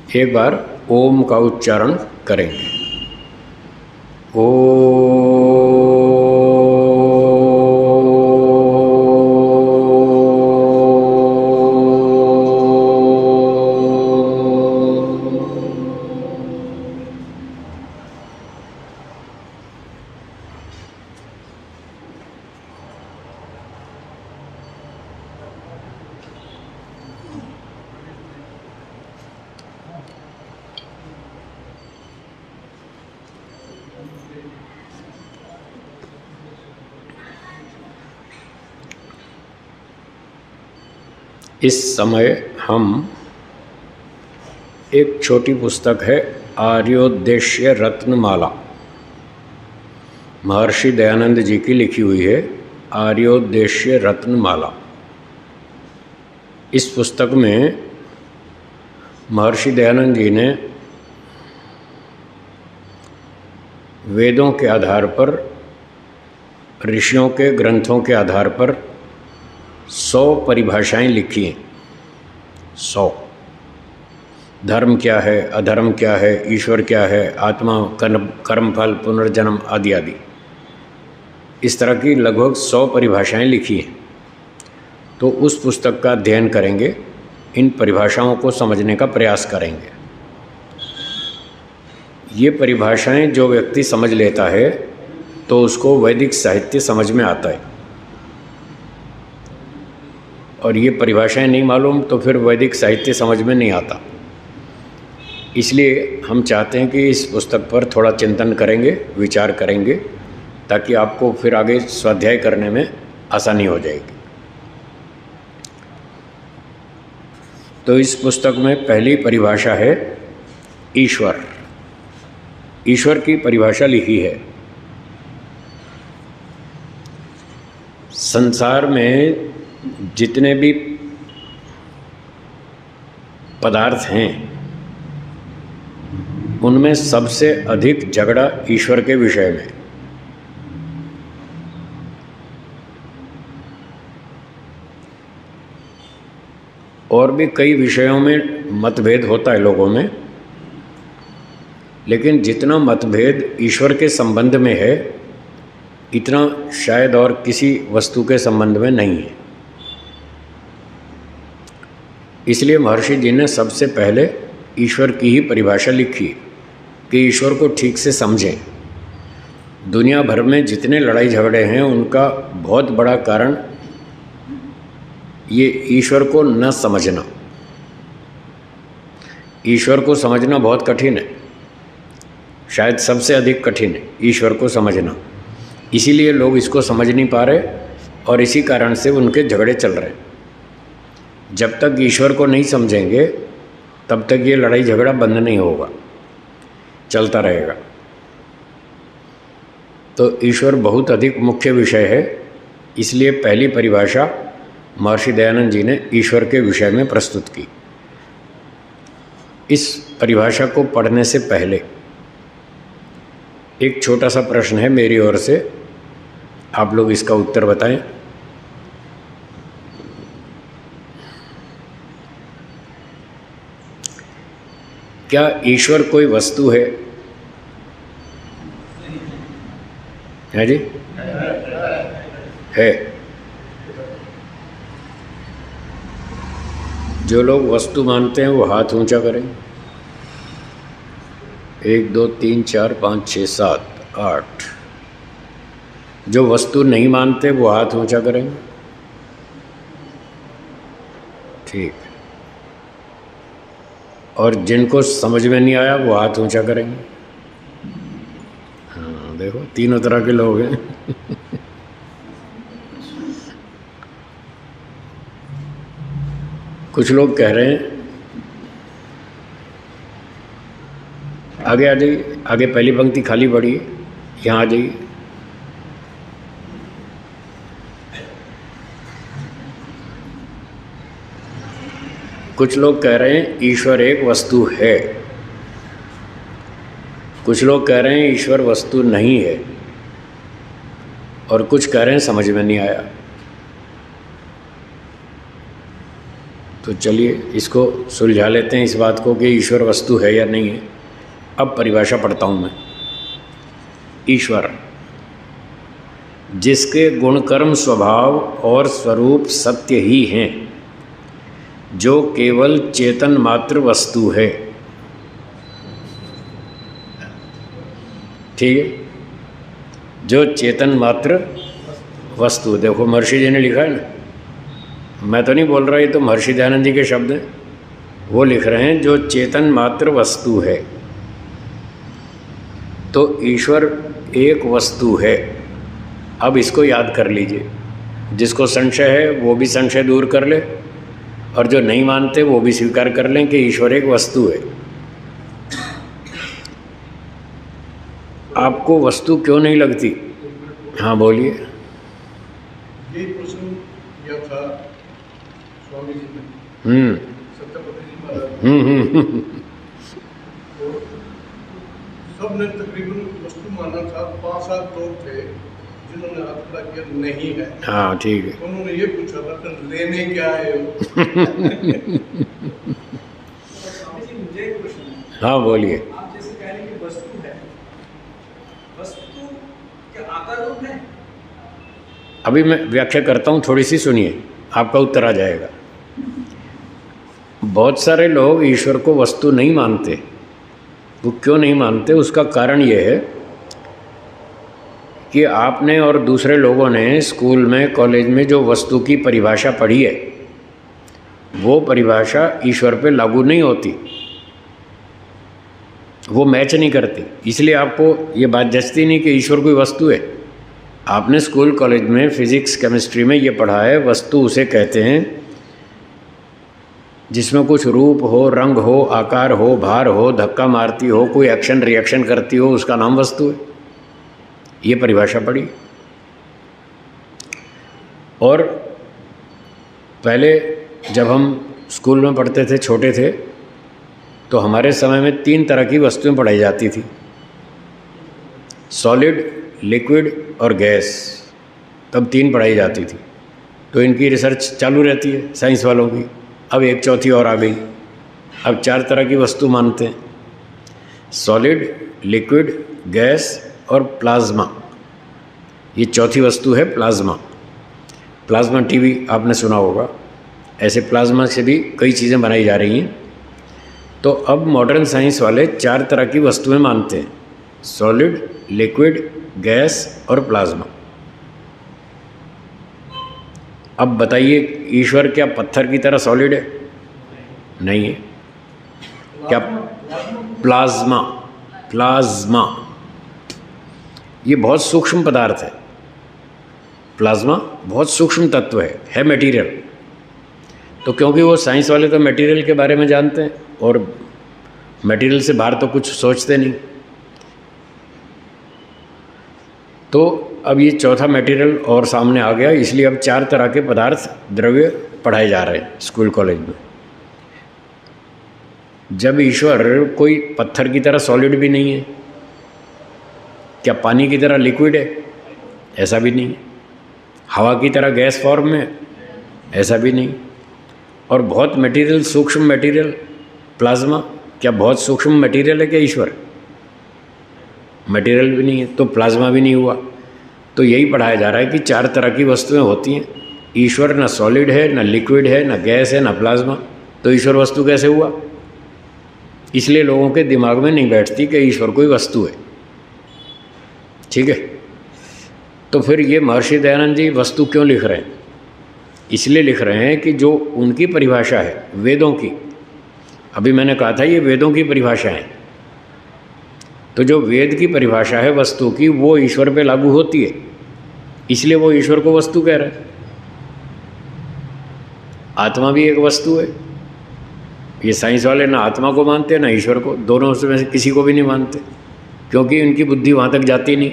एक बार ओम का उच्चारण करेंगे। ओ इस समय हम एक छोटी पुस्तक है आर्योद्देश्य रत्नमाला, महर्षि दयानंद जी की लिखी हुई है आर्योद्देश्य रत्नमाला। इस पुस्तक में महर्षि दयानंद जी ने वेदों के आधार पर, ऋषियों के ग्रंथों के आधार पर 100 परिभाषाएं लिखी हैं। 100। धर्म क्या है, अधर्म क्या है, ईश्वर क्या है, आत्मा, कर्मफल, पुनर्जन्म आदि आदि, इस तरह की लगभग 100 परिभाषाएं लिखी हैं। तो उस पुस्तक का अध्ययन करेंगे, इन परिभाषाओं को समझने का प्रयास करेंगे। ये परिभाषाएं जो व्यक्ति समझ लेता है तो उसको वैदिक साहित्य समझ में आता है, और ये परिभाषाएं नहीं मालूम तो फिर वैदिक साहित्य समझ में नहीं आता। इसलिए हम चाहते हैं कि इस पुस्तक पर थोड़ा चिंतन करेंगे, विचार करेंगे, ताकि आपको फिर आगे स्वाध्याय करने में आसानी हो जाएगी। तो इस पुस्तक में पहली परिभाषा है ईश्वर। ईश्वर की परिभाषा लिखी है। संसार में जितने भी पदार्थ हैं उनमें सबसे अधिक झगड़ा ईश्वर के विषय में। और भी कई विषयों में मतभेद होता है लोगों में, लेकिन जितना मतभेद ईश्वर के संबंध में है इतना शायद और किसी वस्तु के संबंध में नहीं है। इसलिए महर्षि जी ने सबसे पहले ईश्वर की ही परिभाषा लिखी कि ईश्वर को ठीक से समझें। दुनिया भर में जितने लड़ाई झगड़े हैं उनका बहुत बड़ा कारण ये ईश्वर को न समझना। ईश्वर को समझना बहुत कठिन है, शायद सबसे अधिक कठिन है ईश्वर को समझना। इसीलिए लोग इसको समझ नहीं पा रहे और इसी कारण से उनके झगड़े चल रहे हैं। जब तक ईश्वर को नहीं समझेंगे तब तक ये लड़ाई झगड़ा बंद नहीं होगा, चलता रहेगा। तो ईश्वर बहुत अधिक मुख्य विषय है, इसलिए पहली परिभाषा महर्षि दयानंद जी ने ईश्वर के विषय में प्रस्तुत की। इस परिभाषा को पढ़ने से पहले एक छोटा सा प्रश्न है मेरी ओर से, आप लोग इसका उत्तर बताएं। क्या ईश्वर कोई वस्तु है? है जी? है। जो लोग वस्तु मानते हैं वो हाथ ऊंचा करें। 1 2 3 4 5 6 7 8। जो वस्तु नहीं मानते वो हाथ ऊंचा करें। ठीक। और जिनको समझ में नहीं आया वो हाथ ऊंचा करेंगे। हाँ देखो, तीनों तरह के लोग हैं। कुछ लोग कह रहे हैं, आगे आ जाइए, आगे पहली पंक्ति खाली पड़ी है, यहाँ आ जाइए। कुछ लोग कह रहे हैं ईश्वर एक वस्तु है, कुछ लोग कह रहे हैं ईश्वर वस्तु नहीं है, और कुछ कह रहे हैं समझ में नहीं आया। तो चलिए इसको सुलझा लेते हैं, इस बात को कि ईश्वर वस्तु है या नहीं है। अब परिभाषा पढ़ता हूँ मैं। ईश्वर जिसके गुण कर्म स्वभाव और स्वरूप सत्य ही हैं, जो केवल चेतन मात्र वस्तु है। ठीक है, जो चेतन मात्र वस्तु। देखो महर्षि जी ने लिखा है ना, मैं तो नहीं बोल रहा, ये तो महर्षि दयानंद जी के शब्द हैं। वो लिख रहे हैं जो चेतन मात्र वस्तु है। तो ईश्वर एक वस्तु है। अब इसको याद कर लीजिए, जिसको संशय है वो भी संशय दूर कर ले, और जो नहीं मानते वो भी स्वीकार कर लें कि ईश्वर एक वस्तु है। आपको वस्तु क्यों नहीं लगती? हाँ बोलिए। ये प्रश्न किया था स्वामी जी ने, सत्यपति जी महाराज। और सबने तकरीबन वस्तु माना था। 5-7 लोग थे जिन्होंने हाथ खड़ा किया नहीं है। हाँ ठीक है। उन्होंने ये पूछा था कि लेने क्या आए हो? स्वामी जी मुझे एक प्रश्न है। हाँ बोलिए। आप जैसे कह रहे हैं कि वस्तु है, वस्तु क्या आकार रूप है? अभी मैं व्याख्या करता हूँ, थोड़ी सी सुनिए, आपका उत्तर आ जाएगा। बहुत सारे लोग ईश्वर को वस्तु नहीं मानते। वो क्यों नहीं मानते? उसका कारण ये है कि आपने और दूसरे लोगों ने स्कूल में कॉलेज में जो वस्तु की परिभाषा पढ़ी है, वो परिभाषा ईश्वर पे लागू नहीं होती, वो मैच नहीं करती। इसलिए आपको ये बात जचती नहीं कि ईश्वर कोई वस्तु है। आपने स्कूल कॉलेज में फिजिक्स केमिस्ट्री में ये पढ़ा है, वस्तु उसे कहते हैं जिसमें कुछ रूप हो, रंग हो, आकार हो, भार हो, धक्का मारती हो, कोई एक्शन रिएक्शन करती हो, उसका नाम वस्तु है। ये परिभाषा पढ़ी। और पहले जब हम स्कूल में पढ़ते थे, छोटे थे, तो हमारे समय में 3 तरह की वस्तुएं पढ़ाई जाती थी, सॉलिड, लिक्विड और गैस। तब 3 पढ़ाई जाती थी। तो इनकी रिसर्च चालू रहती है साइंस वालों की। अब एक चौथी और आ गई। अब 4 तरह की वस्तु मानते हैं, सॉलिड, लिक्विड, गैस और प्लाज्मा। ये चौथी वस्तु है प्लाज्मा। प्लाज्मा टीवी आपने सुना होगा। ऐसे प्लाज्मा से भी कई चीज़ें बनाई जा रही हैं। तो अब मॉडर्न साइंस वाले 4 तरह की वस्तुएं मानते हैं, सॉलिड, लिक्विड, गैस और प्लाज्मा। अब बताइए, ईश्वर क्या पत्थर की तरह सॉलिड है? नहीं है। क्या? प्लाज्मा। प्लाज्मा ये बहुत सूक्ष्म पदार्थ है। प्लाज्मा बहुत सूक्ष्म तत्व है मटेरियल। तो क्योंकि वो साइंस वाले तो मटेरियल के बारे में जानते हैं और मटेरियल से बाहर तो कुछ सोचते नहीं। तो अब ये चौथा मटेरियल और सामने आ गया। इसलिए अब 4 तरह के पदार्थ, द्रव्य पढ़ाए जा रहे हैं स्कूल कॉलेज में। जब ईश्वर कोई पत्थर की तरह सॉलिड भी नहीं है, क्या पानी की तरह लिक्विड है? ऐसा भी नहीं। हवा की तरह गैस फॉर्म में? ऐसा भी नहीं। और बहुत मटेरियल, सूक्ष्म मटेरियल प्लाज्मा, क्या बहुत सूक्ष्म मटेरियल है क्या ईश्वर? मटेरियल भी नहीं है, तो प्लाज्मा भी नहीं हुआ। तो यही पढ़ाया जा रहा है कि 4 तरह की वस्तुएं होती हैं। ईश्वर ना सॉलिड है, ना लिक्विड है, ना गैस है, ना प्लाज्मा। तो ईश्वर वस्तु कैसे हुआ? इसलिए लोगों के दिमाग में नहीं बैठती कि ईश्वर कोई वस्तु है। ठीक है। तो फिर ये महर्षि दयानंद जी वस्तु क्यों लिख रहे हैं? इसलिए लिख रहे हैं कि जो उनकी परिभाषा है वेदों की, अभी मैंने कहा था ये वेदों की परिभाषा है, तो जो वेद की परिभाषा है वस्तु की, वो ईश्वर पे लागू होती है। इसलिए वो ईश्वर को वस्तु कह रहे हैं। आत्मा भी एक वस्तु है। ये साइंस वाले ना आत्मा को मानते ना ईश्वर को, दोनों में से किसी को भी नहीं मानते, क्योंकि उनकी बुद्धि वहाँ तक जाती नहीं,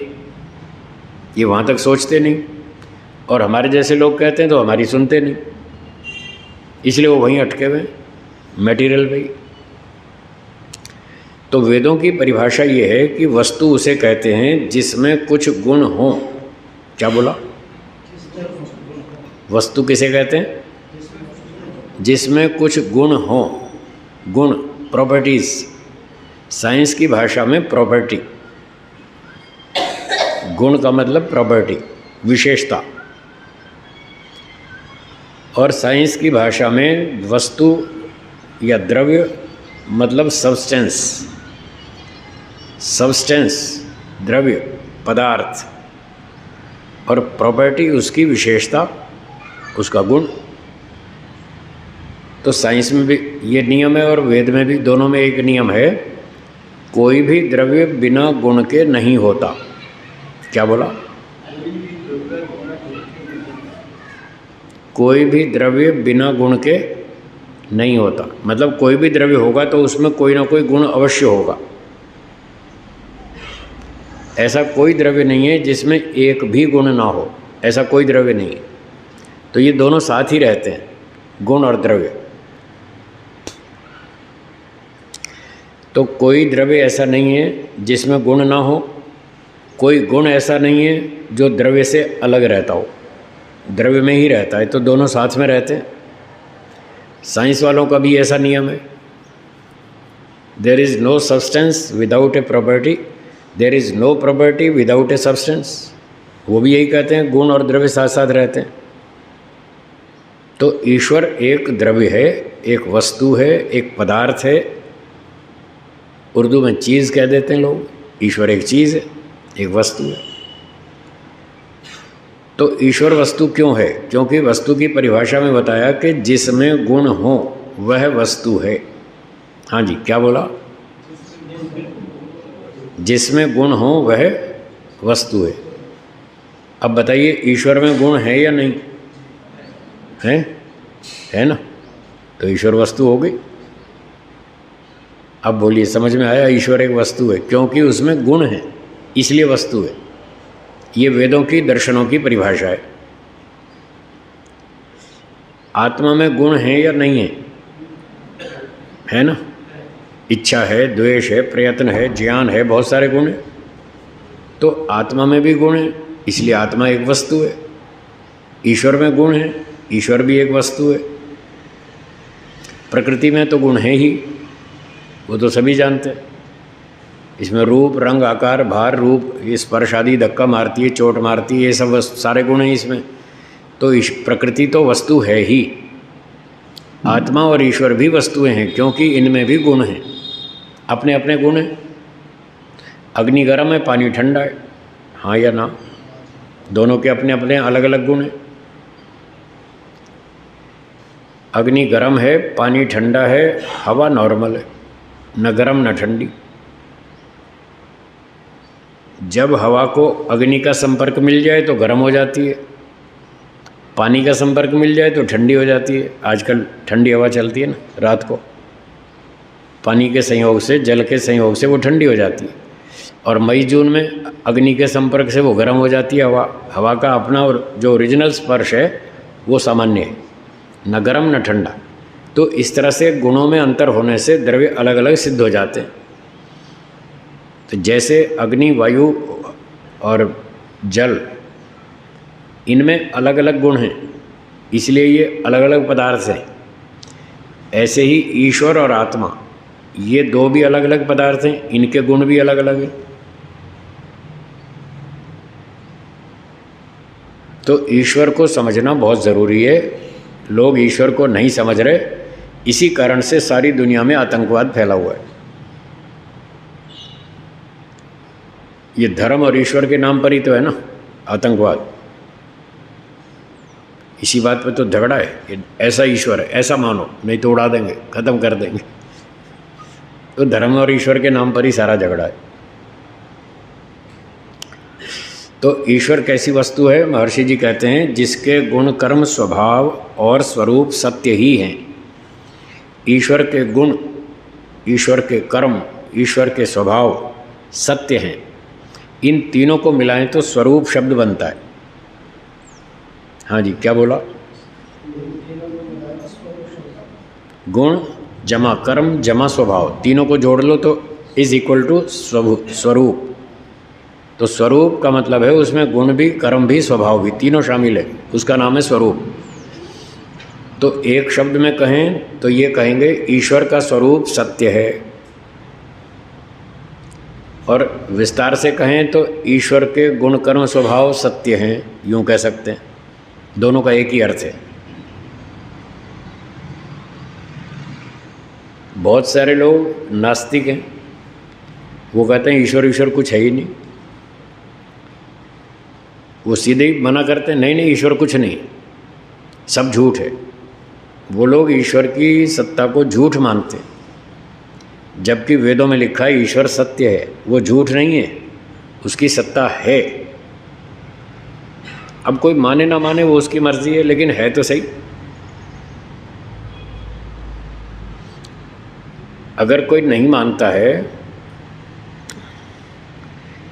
ये वहाँ तक सोचते नहीं। और हमारे जैसे लोग कहते हैं तो हमारी सुनते नहीं, इसलिए वो वहीं अटके हुए मटेरियल पे ही। तो वेदों की परिभाषा ये है कि वस्तु उसे कहते हैं जिसमें कुछ गुण हो। क्या बोला? वस्तु किसे कहते हैं? जिसमें कुछ गुण हों, गुण, प्रॉपर्टीज, साइंस की भाषा में प्रॉपर्टी, गुण का मतलब प्रॉपर्टी, विशेषता, और साइंस की भाषा में वस्तु या द्रव्य मतलब सब्सटेंस, सब्सटेंस द्रव्य, पदार्थ, और प्रॉपर्टी उसकी विशेषता, उसका गुण। तो साइंस में भी ये नियम है और वेद में भी, दोनों में एक नियम है, कोई भी द्रव्य बिना गुण के नहीं होता। क्या बोला? कोई भी द्रव्य बिना गुण के नहीं होता, मतलब कोई भी द्रव्य होगा तो उसमें कोई ना कोई गुण अवश्य होगा। ऐसा कोई द्रव्य नहीं है जिसमें एक भी गुण ना हो, ऐसा कोई द्रव्य नहीं है। तो ये दोनों साथ ही रहते हैं, गुण और द्रव्य। तो कोई द्रव्य ऐसा नहीं है जिसमें गुण ना हो, कोई गुण ऐसा नहीं है जो द्रव्य से अलग रहता हो, द्रव्य में ही रहता है, तो दोनों साथ में रहते हैं। साइंस वालों का भी ऐसा नियम है, there is no substance without a property, there is no property without a substance. वो भी यही कहते हैं, गुण और द्रव्य साथ साथ रहते हैं। तो ईश्वर एक द्रव्य है, एक वस्तु है, एक पदार्थ है। उर्दू में चीज़ कह देते हैं लोग, ईश्वर एक चीज़ है, एक वस्तु है। तो ईश्वर वस्तु क्यों है? क्योंकि वस्तु की परिभाषा में बताया कि जिसमें गुण हो वह वस्तु है। हाँ जी, क्या बोला? जिसमें गुण हो वह वस्तु है। अब बताइए, ईश्वर में गुण है या नहीं है? है ना? तो ईश्वर वस्तु हो गई। अब बोलिए, समझ में आया? ईश्वर एक वस्तु है क्योंकि उसमें गुण है, इसलिए वस्तु है। ये वेदों की, दर्शनों की परिभाषा है। आत्मा में गुण है या नहीं है? है ना? इच्छा है, द्वेष है, प्रयत्न है, ज्ञान है, बहुत सारे गुण हैं। तो आत्मा में भी गुण है, इसलिए आत्मा एक वस्तु है। ईश्वर में गुण है, ईश्वर भी एक वस्तु है। प्रकृति में तो गुण है ही, वो तो सभी जानते हैं। इसमें रूप, रंग, आकार, भार, रूप, ये स्पर्श आदि धक्का मारती है, चोट मारती है, ये सब सारे गुण हैं इसमें। तो प्रकृति तो वस्तु है ही। आत्मा और ईश्वर भी वस्तुएं हैं क्योंकि इनमें भी गुण हैं, अपने अपने गुण हैं। अग्नि गर्म है, पानी ठंडा है, हाँ या ना? दोनों के अपने अपने अलग अलग गुण हैं। अग्नि गर्म है, पानी ठंडा है, हवा नॉर्मल है, न गर्म न ठंडी। जब हवा को अग्नि का संपर्क मिल जाए तो गर्म हो जाती है, पानी का संपर्क मिल जाए तो ठंडी हो जाती है। आजकल ठंडी हवा चलती है ना रात को, पानी के संयोग से, जल के संयोग से वो ठंडी हो जाती है। और मई जून में अग्नि के संपर्क से वो गर्म हो जाती है हवा। हवा का अपना और जो ओरिजिनल स्पर्श है वो सामान्य है, न गर्म न ठंडा। तो इस तरह से गुणों में अंतर होने से द्रव्य अलग अलग सिद्ध हो जाते हैं। तो जैसे अग्नि, वायु और जल, इनमें अलग अलग गुण हैं, इसलिए ये अलग अलग पदार्थ हैं। ऐसे ही ईश्वर और आत्मा, ये दो भी अलग अलग पदार्थ हैं, इनके गुण भी अलग अलग हैं। तो ईश्वर को समझना बहुत ज़रूरी है। लोग ईश्वर को नहीं समझ रहे, इसी कारण से सारी दुनिया में आतंकवाद फैला हुआ है। ये धर्म और ईश्वर के नाम पर ही तो है ना आतंकवाद। इसी बात पे तो झगड़ा है कि ऐसा ईश्वर है, ऐसा मानो, नहीं तो उड़ा देंगे, ख़त्म कर देंगे। तो धर्म और ईश्वर के नाम पर ही सारा झगड़ा है। तो ईश्वर कैसी वस्तु है? महर्षि जी कहते हैं जिसके गुण, कर्म, स्वभाव और स्वरूप सत्य ही हैं। ईश्वर के गुण, ईश्वर के कर्म, ईश्वर के स्वभाव सत्य हैं। इन तीनों को मिलाएं तो स्वरूप शब्द बनता है। हाँ जी, क्या बोला? गुण जमा कर्म जमा स्वभाव, तीनों को जोड़ लो तो इज इक्वल टू स्वरूप। तो स्वरूप का मतलब है उसमें गुण भी, कर्म भी, स्वभाव भी, तीनों शामिल है, उसका नाम है स्वरूप। तो एक शब्द में कहें तो ये कहेंगे ईश्वर का स्वरूप सत्य है, और विस्तार से कहें तो ईश्वर के गुण कर्म स्वभाव सत्य हैं, यूँ कह सकते हैं। दोनों का एक ही अर्थ है। बहुत सारे लोग नास्तिक हैं, वो कहते हैं ईश्वर ईश्वर कुछ है ही नहीं। वो सीधे ही मना करते हैं, नहीं नहीं ईश्वर कुछ नहीं, सब झूठ है। वो लोग ईश्वर की सत्ता को झूठ मानते हैं, जबकि वेदों में लिखा है ईश्वर सत्य है, वो झूठ नहीं है, उसकी सत्ता है। अब कोई माने ना माने वो उसकी मर्जी है, लेकिन है तो सही। अगर कोई नहीं मानता है,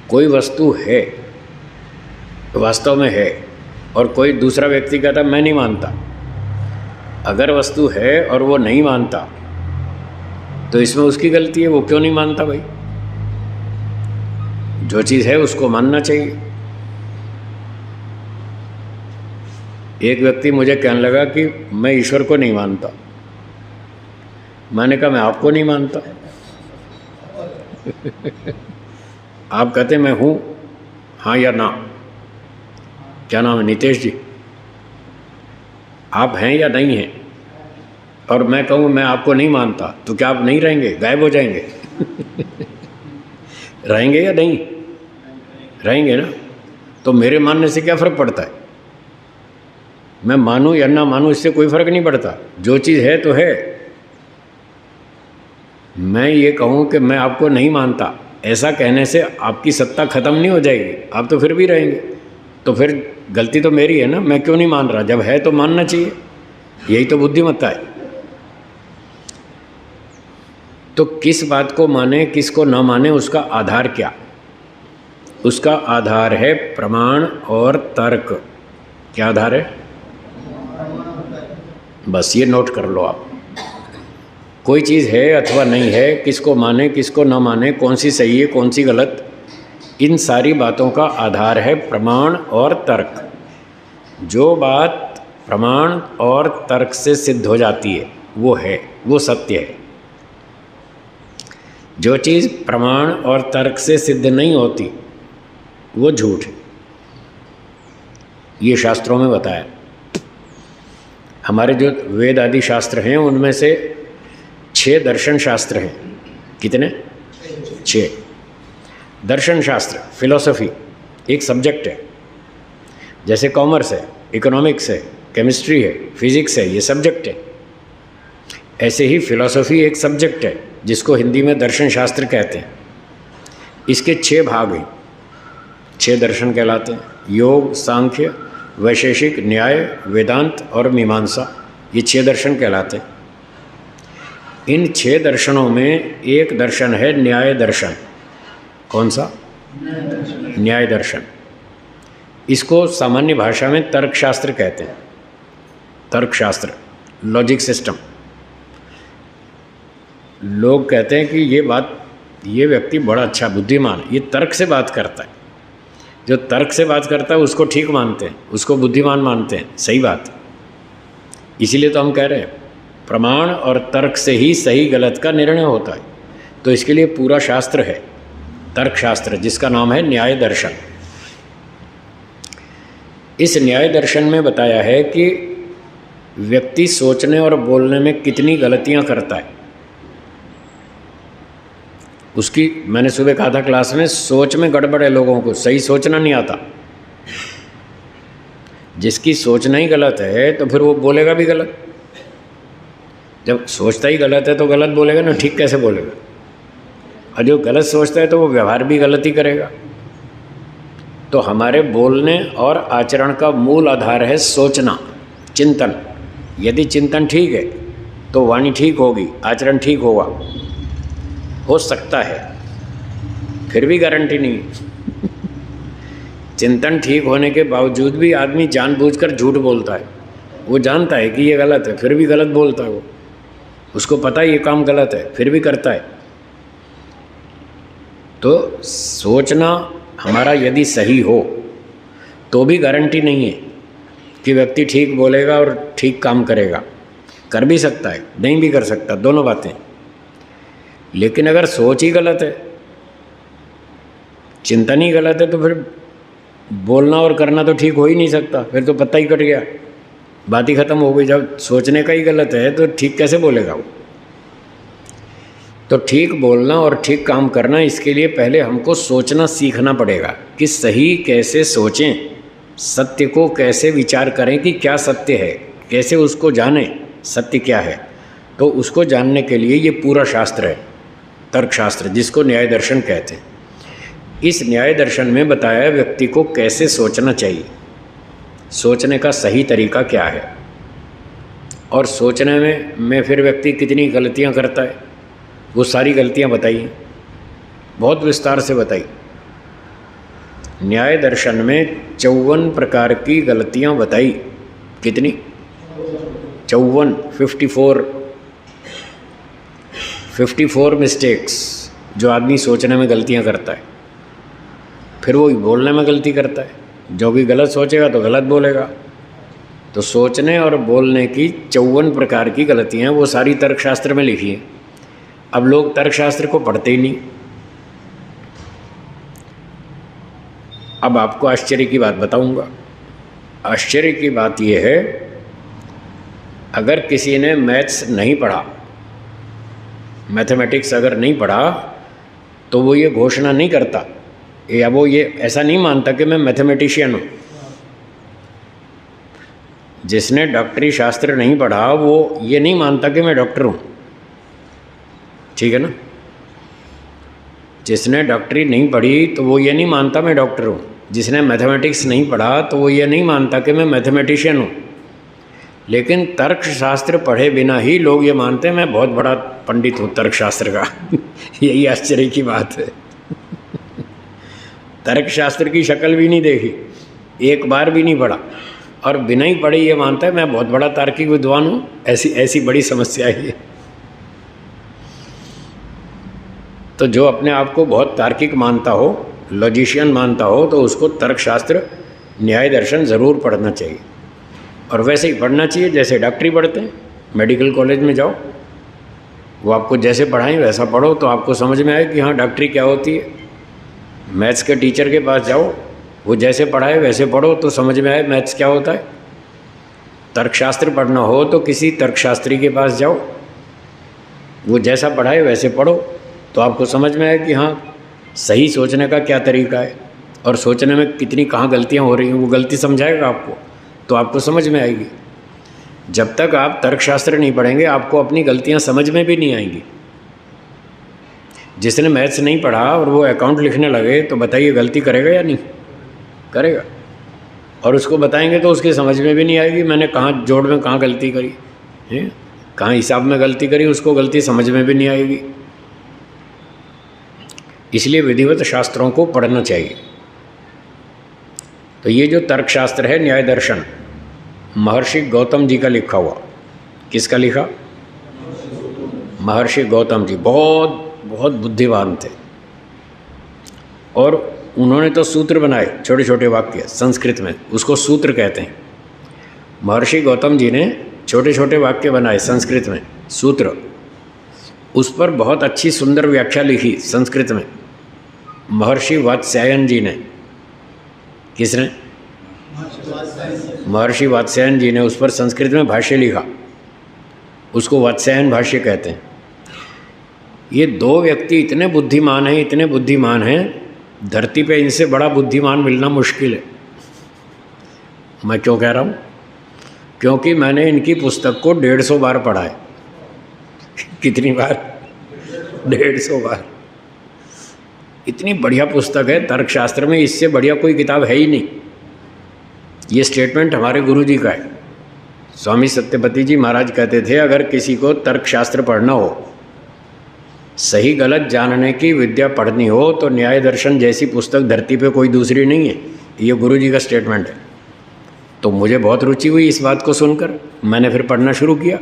कोई वस्तु है, वास्तव में है, और कोई दूसरा व्यक्ति कहता मैं नहीं मानता, अगर वस्तु है और वो नहीं मानता तो इसमें उसकी गलती है, वो क्यों नहीं मानता भाई? जो चीज़ है उसको मानना चाहिए। एक व्यक्ति मुझे कहने लगा कि मैं ईश्वर को नहीं मानता। मैंने कहा मैं आपको नहीं मानता। आप कहते मैं हूँ, हाँ या ना? क्या नाम है? नितेश जी। आप हैं या नहीं हैं? और मैं कहूँ मैं आपको नहीं मानता, तो क्या आप नहीं रहेंगे, गायब हो जाएंगे? रहेंगे या नहीं रहेंगे ना? तो मेरे मानने से क्या फ़र्क पड़ता है? मैं मानूँ या ना मानूँ, इससे कोई फ़र्क नहीं पड़ता। जो चीज़ है तो है। मैं ये कहूँ कि मैं आपको नहीं मानता, ऐसा कहने से आपकी सत्ता ख़त्म नहीं हो जाएगी, आप तो फिर भी रहेंगे। तो फिर गलती तो मेरी है ना, मैं क्यों नहीं मान रहा? जब है तो मानना चाहिए, यही तो बुद्धिमत्ता है। तो किस बात को माने किसको ना माने, उसका आधार क्या? उसका आधार है प्रमाण और तर्क। क्या आधार है? बस ये नोट कर लो आप। कोई चीज़ है अथवा नहीं है, किसको माने किसको ना माने, कौन सी सही है कौन सी गलत, इन सारी बातों का आधार है प्रमाण और तर्क। जो बात प्रमाण और तर्क से सिद्ध हो जाती है वो है, वो सत्य है। जो चीज़ प्रमाण और तर्क से सिद्ध नहीं होती वो झूठ है। ये शास्त्रों में बताया। हमारे जो वेद आदि शास्त्र हैं उनमें से 6 दर्शन शास्त्र हैं। कितने? 6 दर्शन शास्त्र। फिलॉसफी एक सब्जेक्ट है, जैसे कॉमर्स है, इकोनॉमिक्स है, केमिस्ट्री है, फिजिक्स है, ये सब्जेक्ट है। ऐसे ही फिलॉसफी एक सब्जेक्ट है जिसको हिंदी में दर्शन शास्त्र कहते हैं। इसके 6 भाग हैं, 6 दर्शन कहलाते हैं। योग, सांख्य, वैशेषिक, न्याय, वेदांत और मीमांसा, ये 6 दर्शन कहलाते हैं। इन 6 दर्शनों में एक दर्शन है न्याय दर्शन। कौन सा? न्याय दर्शन। इसको सामान्य भाषा में तर्कशास्त्र कहते हैं। तर्कशास्त्र, लॉजिक सिस्टम। लोग कहते हैं कि ये व्यक्ति बड़ा अच्छा बुद्धिमान, ये तर्क से बात करता है। जो तर्क से बात करता है उसको ठीक मानते हैं, उसको बुद्धिमान मानते हैं। सही बात। इसीलिए तो हम कह रहे हैं प्रमाण और तर्क से ही सही गलत का निर्णय होता है। तो इसके लिए पूरा शास्त्र है, तर्कशास्त्र, जिसका नाम है न्याय दर्शन। इस न्याय दर्शन में बताया है कि व्यक्ति सोचने और बोलने में कितनी गलतियां करता है। उसकी मैंने सुबह कहा था क्लास में, सोच में गड़बड़ है लोगों को, सही सोचना नहीं आता। जिसकी सोचना ही गलत है तो फिर वो बोलेगा भी गलत। जब सोचता ही गलत है तो गलत बोलेगा ना, ठीक कैसे बोलेगा? और जो गलत सोचता है तो वो व्यवहार भी गलत ही करेगा। तो हमारे बोलने और आचरण का मूल आधार है सोचना, चिंतन। यदि चिंतन ठीक है तो वाणी ठीक होगी, आचरण ठीक होगा। हो सकता है, फिर भी गारंटी नहीं। चिंतन ठीक होने के बावजूद भी आदमी जानबूझकर झूठ बोलता है। वो जानता है कि ये गलत है, फिर भी गलत बोलता है। वो उसको पता है ये काम गलत है, फिर भी करता है। तो सोचना हमारा यदि सही हो तो भी गारंटी नहीं है कि व्यक्ति ठीक बोलेगा और ठीक काम करेगा। कर भी सकता है, नहीं भी कर सकता, दोनों बातें। लेकिन अगर सोच ही गलत है, चिंतन ही गलत है, तो फिर बोलना और करना तो ठीक हो ही नहीं सकता, फिर तो पत्ता ही कट गया, बात ही खत्म हो गई। जब सोचने का ही गलत है तो ठीक कैसे बोलेगा वो? तो ठीक बोलना और ठीक काम करना, इसके लिए पहले हमको सोचना सीखना पड़ेगा कि सही कैसे सोचें, सत्य को कैसे विचार करें कि क्या सत्य है, कैसे उसको जानें सत्य क्या है। तो उसको जानने के लिए ये पूरा शास्त्र है, तर्कशास्त्र, जिसको न्याय दर्शन कहते हैं। इस न्याय दर्शन में बताया व्यक्ति को कैसे सोचना चाहिए, सोचने का सही तरीका क्या है, और सोचने में फिर व्यक्ति कितनी गलतियां करता है, वो सारी गलतियां बताई, बहुत विस्तार से बताई। न्याय दर्शन में 54 प्रकार की गलतियां बताई। कितनी? 54, 54 मिस्टेक्स जो आदमी सोचने में गलतियां करता है। फिर वो बोलने में गलती करता है, जो भी गलत सोचेगा तो गलत बोलेगा। तो सोचने और बोलने की 54 प्रकार की गलतियां वो सारी तर्कशास्त्र में लिखी हैं। अब लोग तर्कशास्त्र को पढ़ते ही नहीं। अब आपको आश्चर्य की बात बताऊंगा। आश्चर्य की बात यह है, अगर किसी ने मैथ्स नहीं पढ़ा, मैथमेटिक्स अगर नहीं पढ़ा, तो वो ये घोषणा नहीं करता या वो ये ऐसा नहीं मानता कि मैं मैथमेटिशियन हूँ। जिसने डॉक्टरी शास्त्र नहीं पढ़ा वो ये नहीं मानता कि मैं डॉक्टर हूँ, ठीक है ना। जिसने डॉक्टरी नहीं पढ़ी तो वो ये नहीं मानता मैं डॉक्टर हूँ। जिसने मैथमेटिक्स नहीं पढ़ा तो वो ये नहीं मानता कि मैं मैथमेटिशियन हूँ। लेकिन तर्कशास्त्र पढ़े बिना ही लोग ये मानते हैं मैं बहुत बड़ा पंडित हूँ तर्कशास्त्र का। यही आश्चर्य की बात है। तर्कशास्त्र की शक्ल भी नहीं देखी, एक बार भी नहीं पढ़ा, और बिना ही पढ़े ये मानता है मैं बहुत बड़ा तार्किक विद्वान हूँ। ऐसी बड़ी समस्या है ये। तो जो अपने आप को बहुत तार्किक मानता हो, लॉजिशियन मानता हो, तो उसको तर्कशास्त्र न्याय दर्शन ज़रूर पढ़ना चाहिए। और वैसे ही पढ़ना चाहिए जैसे डॉक्टरी पढ़ते हैं। मेडिकल कॉलेज में जाओ, वो आपको जैसे पढ़ाएं वैसा पढ़ो तो आपको समझ में आए कि हाँ डॉक्टरी क्या होती है। मैथ्स के टीचर के पास जाओ, वो जैसे पढ़ाए वैसे पढ़ो तो समझ में आए मैथ्स क्या होता है। तर्कशास्त्र पढ़ना हो तो किसी तर्कशास्त्री के पास जाओ, वो जैसा पढ़ाए वैसे पढ़ो तो आपको समझ में आए कि हाँ सही सोचने का क्या तरीका है, और सोचने में कितनी कहाँ गलतियाँ हो रही हैं, वो गलती समझाएगा आपको, तो आपको समझ में आएगी। जब तक आप तर्कशास्त्र नहीं पढ़ेंगे आपको अपनी गलतियाँ समझ में भी नहीं आएंगी। जिसने मैथ्स नहीं पढ़ा और वो अकाउंट लिखने लगे तो बताइए गलती करेगा या नहीं करेगा। और उसको बताएंगे तो उसकी समझ में भी नहीं आएगी मैंने कहाँ जोड़ में कहाँ गलती करी है, कहाँ हिसाब में गलती करी, उसको गलती समझ में भी नहीं आएगी। इसलिए विधिवत शास्त्रों को पढ़ना चाहिए। तो ये जो तर्कशास्त्र है न्याय दर्शन, महर्षि गौतम जी का लिखा हुआ। किसका लिखा? महर्षि गौतम जी बहुत बहुत बुद्धिमान थे, और उन्होंने तो सूत्र बनाए, छोटे छोटे वाक्य संस्कृत में, उसको सूत्र कहते हैं। महर्षि गौतम जी ने छोटे छोटे वाक्य बनाए संस्कृत में, सूत्र। उस पर बहुत अच्छी सुंदर व्याख्या लिखी संस्कृत में महर्षि वात्स्यायन जी ने। किसने? महर्षि वात्स्यायन जी ने उस पर संस्कृत में भाष्य लिखा, उसको वात्स्यायन भाष्य कहते हैं। ये दो व्यक्ति इतने बुद्धिमान हैं, इतने बुद्धिमान हैं, धरती पे इनसे बड़ा बुद्धिमान मिलना मुश्किल है। मैं क्यों कह रहा हूँ? क्योंकि मैंने इनकी पुस्तक को 150 बार पढ़ा है। कितनी बार? 150 बार। इतनी बढ़िया पुस्तक है तर्कशास्त्र में, इससे बढ़िया कोई किताब है ही नहीं। ये स्टेटमेंट हमारे गुरु जी का है। स्वामी सत्यपति जी महाराज कहते थे अगर किसी को तर्कशास्त्र पढ़ना हो, सही गलत जानने की विद्या पढ़नी हो, तो न्याय दर्शन जैसी पुस्तक धरती पे कोई दूसरी नहीं है। ये गुरु जी का स्टेटमेंट है। तो मुझे बहुत रुचि हुई इस बात को सुनकर, मैंने फिर पढ़ना शुरू किया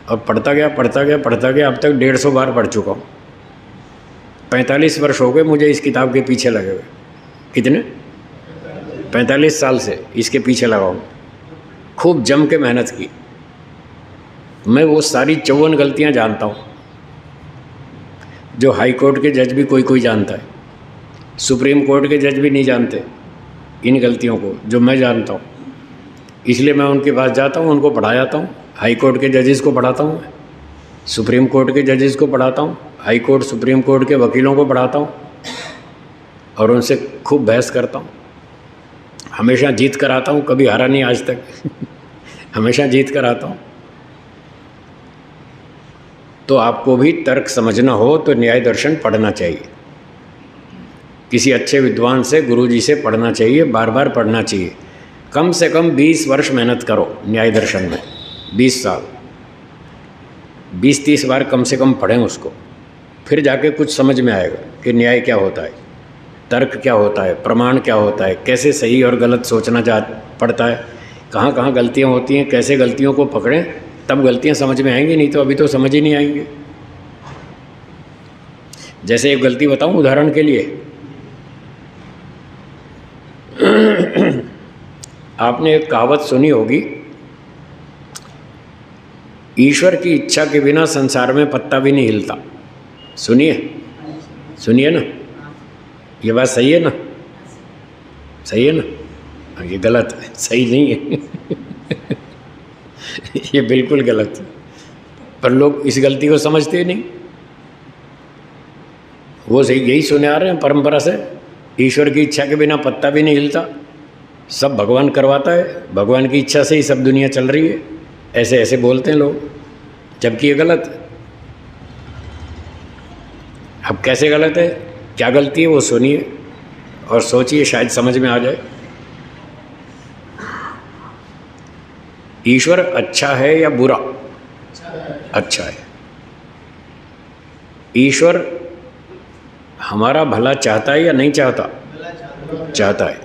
और पढ़ता गया अब तक 150 बार पढ़ चुका हूँ। 45 वर्ष हो गए मुझे इस किताब के पीछे लगे हुए। कितने? 45 साल से इसके पीछे लगा हूँ। खूब जम के मेहनत की। मैं वो सारी 54 गलतियां जानता हूँ जो हाई कोर्ट के जज भी कोई कोई जानता है, सुप्रीम कोर्ट के जज भी नहीं जानते इन गलतियों को जो मैं जानता हूँ। इसलिए मैं उनके पास जाता हूँ, उनको पढ़ा जाता हूँ। हाई कोर्ट के जजेस को पढ़ाता हूँ, सुप्रीम कोर्ट के जजेस को पढ़ाता हूँ, हाई कोर्ट सुप्रीम कोर्ट के वकीलों को पढ़ाता हूँ और उनसे खूब बहस करता हूँ। हमेशा जीत कर आता हूँ, कभी हारा नहीं आज तक हमेशा जीत कर आता हूँ। तो आपको भी तर्क समझना हो तो न्याय दर्शन पढ़ना चाहिए, किसी अच्छे विद्वान से, गुरुजी से पढ़ना चाहिए, बार बार पढ़ना चाहिए। कम से कम 20 वर्ष मेहनत करो न्याय दर्शन में, 20 साल, 20-30 बार कम से कम पढ़ें उसको, फिर जाके कुछ समझ में आएगा कि न्याय क्या होता है, तर्क क्या होता है, प्रमाण क्या होता है, कैसे सही और गलत सोचना पड़ता है, कहाँ कहाँ गलतियाँ होती हैं, कैसे गलतियों को पकड़ें, तब गलतियाँ समझ में आएंगी, नहीं तो अभी तो समझ ही नहीं आएंगे। जैसे एक गलती बताऊँ उदाहरण के लिए, आपने एक कहावत सुनी होगी, ईश्वर की इच्छा के बिना संसार में पत्ता भी नहीं हिलता। सुनिए ना, ये बात सही है ना? सही है ना? ये गलत है, सही नहीं है ये बिल्कुल गलत है, पर लोग इस गलती को समझते ही नहीं। वो सही यही सुने आ रहे हैं परंपरा से, ईश्वर की इच्छा के बिना पत्ता भी नहीं हिलता, सब भगवान करवाता है, भगवान की इच्छा से ही सब दुनिया चल रही है, ऐसे ऐसे बोलते हैं लोग, जबकि ये गलत है। अब कैसे गलत है, क्या गलती है, वो सुनिए और सोचिए, शायद समझ में आ जाए। ईश्वर अच्छा है या बुरा? अच्छा है। ईश्वर हमारा भला चाहता है या नहीं चाहता? चाहता है।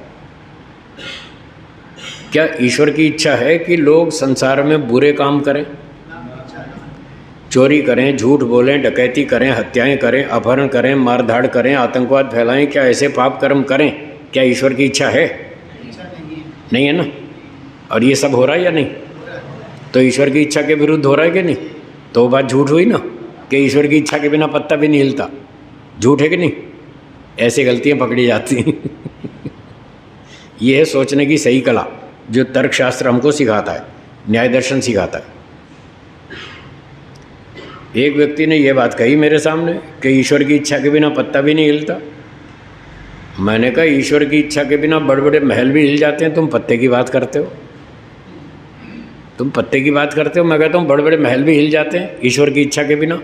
क्या ईश्वर की इच्छा है कि लोग संसार में बुरे काम करें, चोरी करें, झूठ बोलें, डकैती करें, हत्याएं करें, अपहरण करें, मारधाड़ करें, आतंकवाद फैलाएं? क्या ऐसे पाप कर्म करें? क्या ईश्वर की इच्छा है? नहीं है ना। और ये सब हो रहा है या नहीं? तो ईश्वर की इच्छा के विरुद्ध हो रहा है कि नहीं? तो वो बात झूठ हुई ना कि ईश्वर की इच्छा के बिना पत्ता भी नहीं हिलता। झूठ है कि नहीं? ऐसे गलतियां पकड़ी जाती हैं ये है सोचने की सही कला जो तर्कशास्त्र हमको सिखाता है, न्याय दर्शन सिखाता है। एक व्यक्ति ने यह बात कही मेरे सामने कि ईश्वर की इच्छा के बिना पत्ता भी नहीं हिलता। मैंने कहा ईश्वर की इच्छा के बिना बड़े बड़े महल भी हिल जाते हैं, तुम पत्ते की बात करते हो? तुम पत्ते की बात करते हो, मैं कहता हूँ बड़े बड़े महल भी हिल जाते हैं ईश्वर की इच्छा के बिना।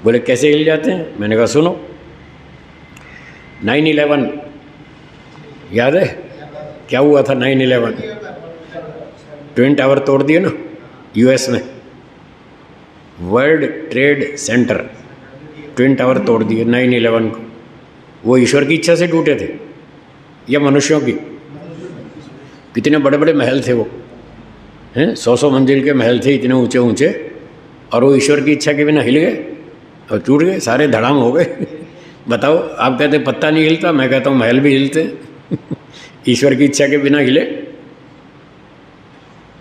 बोले कैसे हिल जाते हैं? मैंने कहा सुनो, 9/11 याद है क्या हुआ था? 9/11 ट्विन टावर तोड़ दिए ना यूएस में, world trade centre, twin tower तोड़ दिए 9/11 को। वो ईश्वर की इच्छा से टूटे थे या मनुष्यों की? कितने बड़े बड़े महल थे वो, हैं 100 मंजिल के महल थे, इतने ऊंचे ऊंचे, और वो ईश्वर की इच्छा के बिना हिल गए और टूट गए, सारे धड़ाम हो गए बताओ, आप कहते पत्ता नहीं हिलता, मैं कहता हूँ महल भी हिलते ईश्वर की इच्छा के बिना हिले।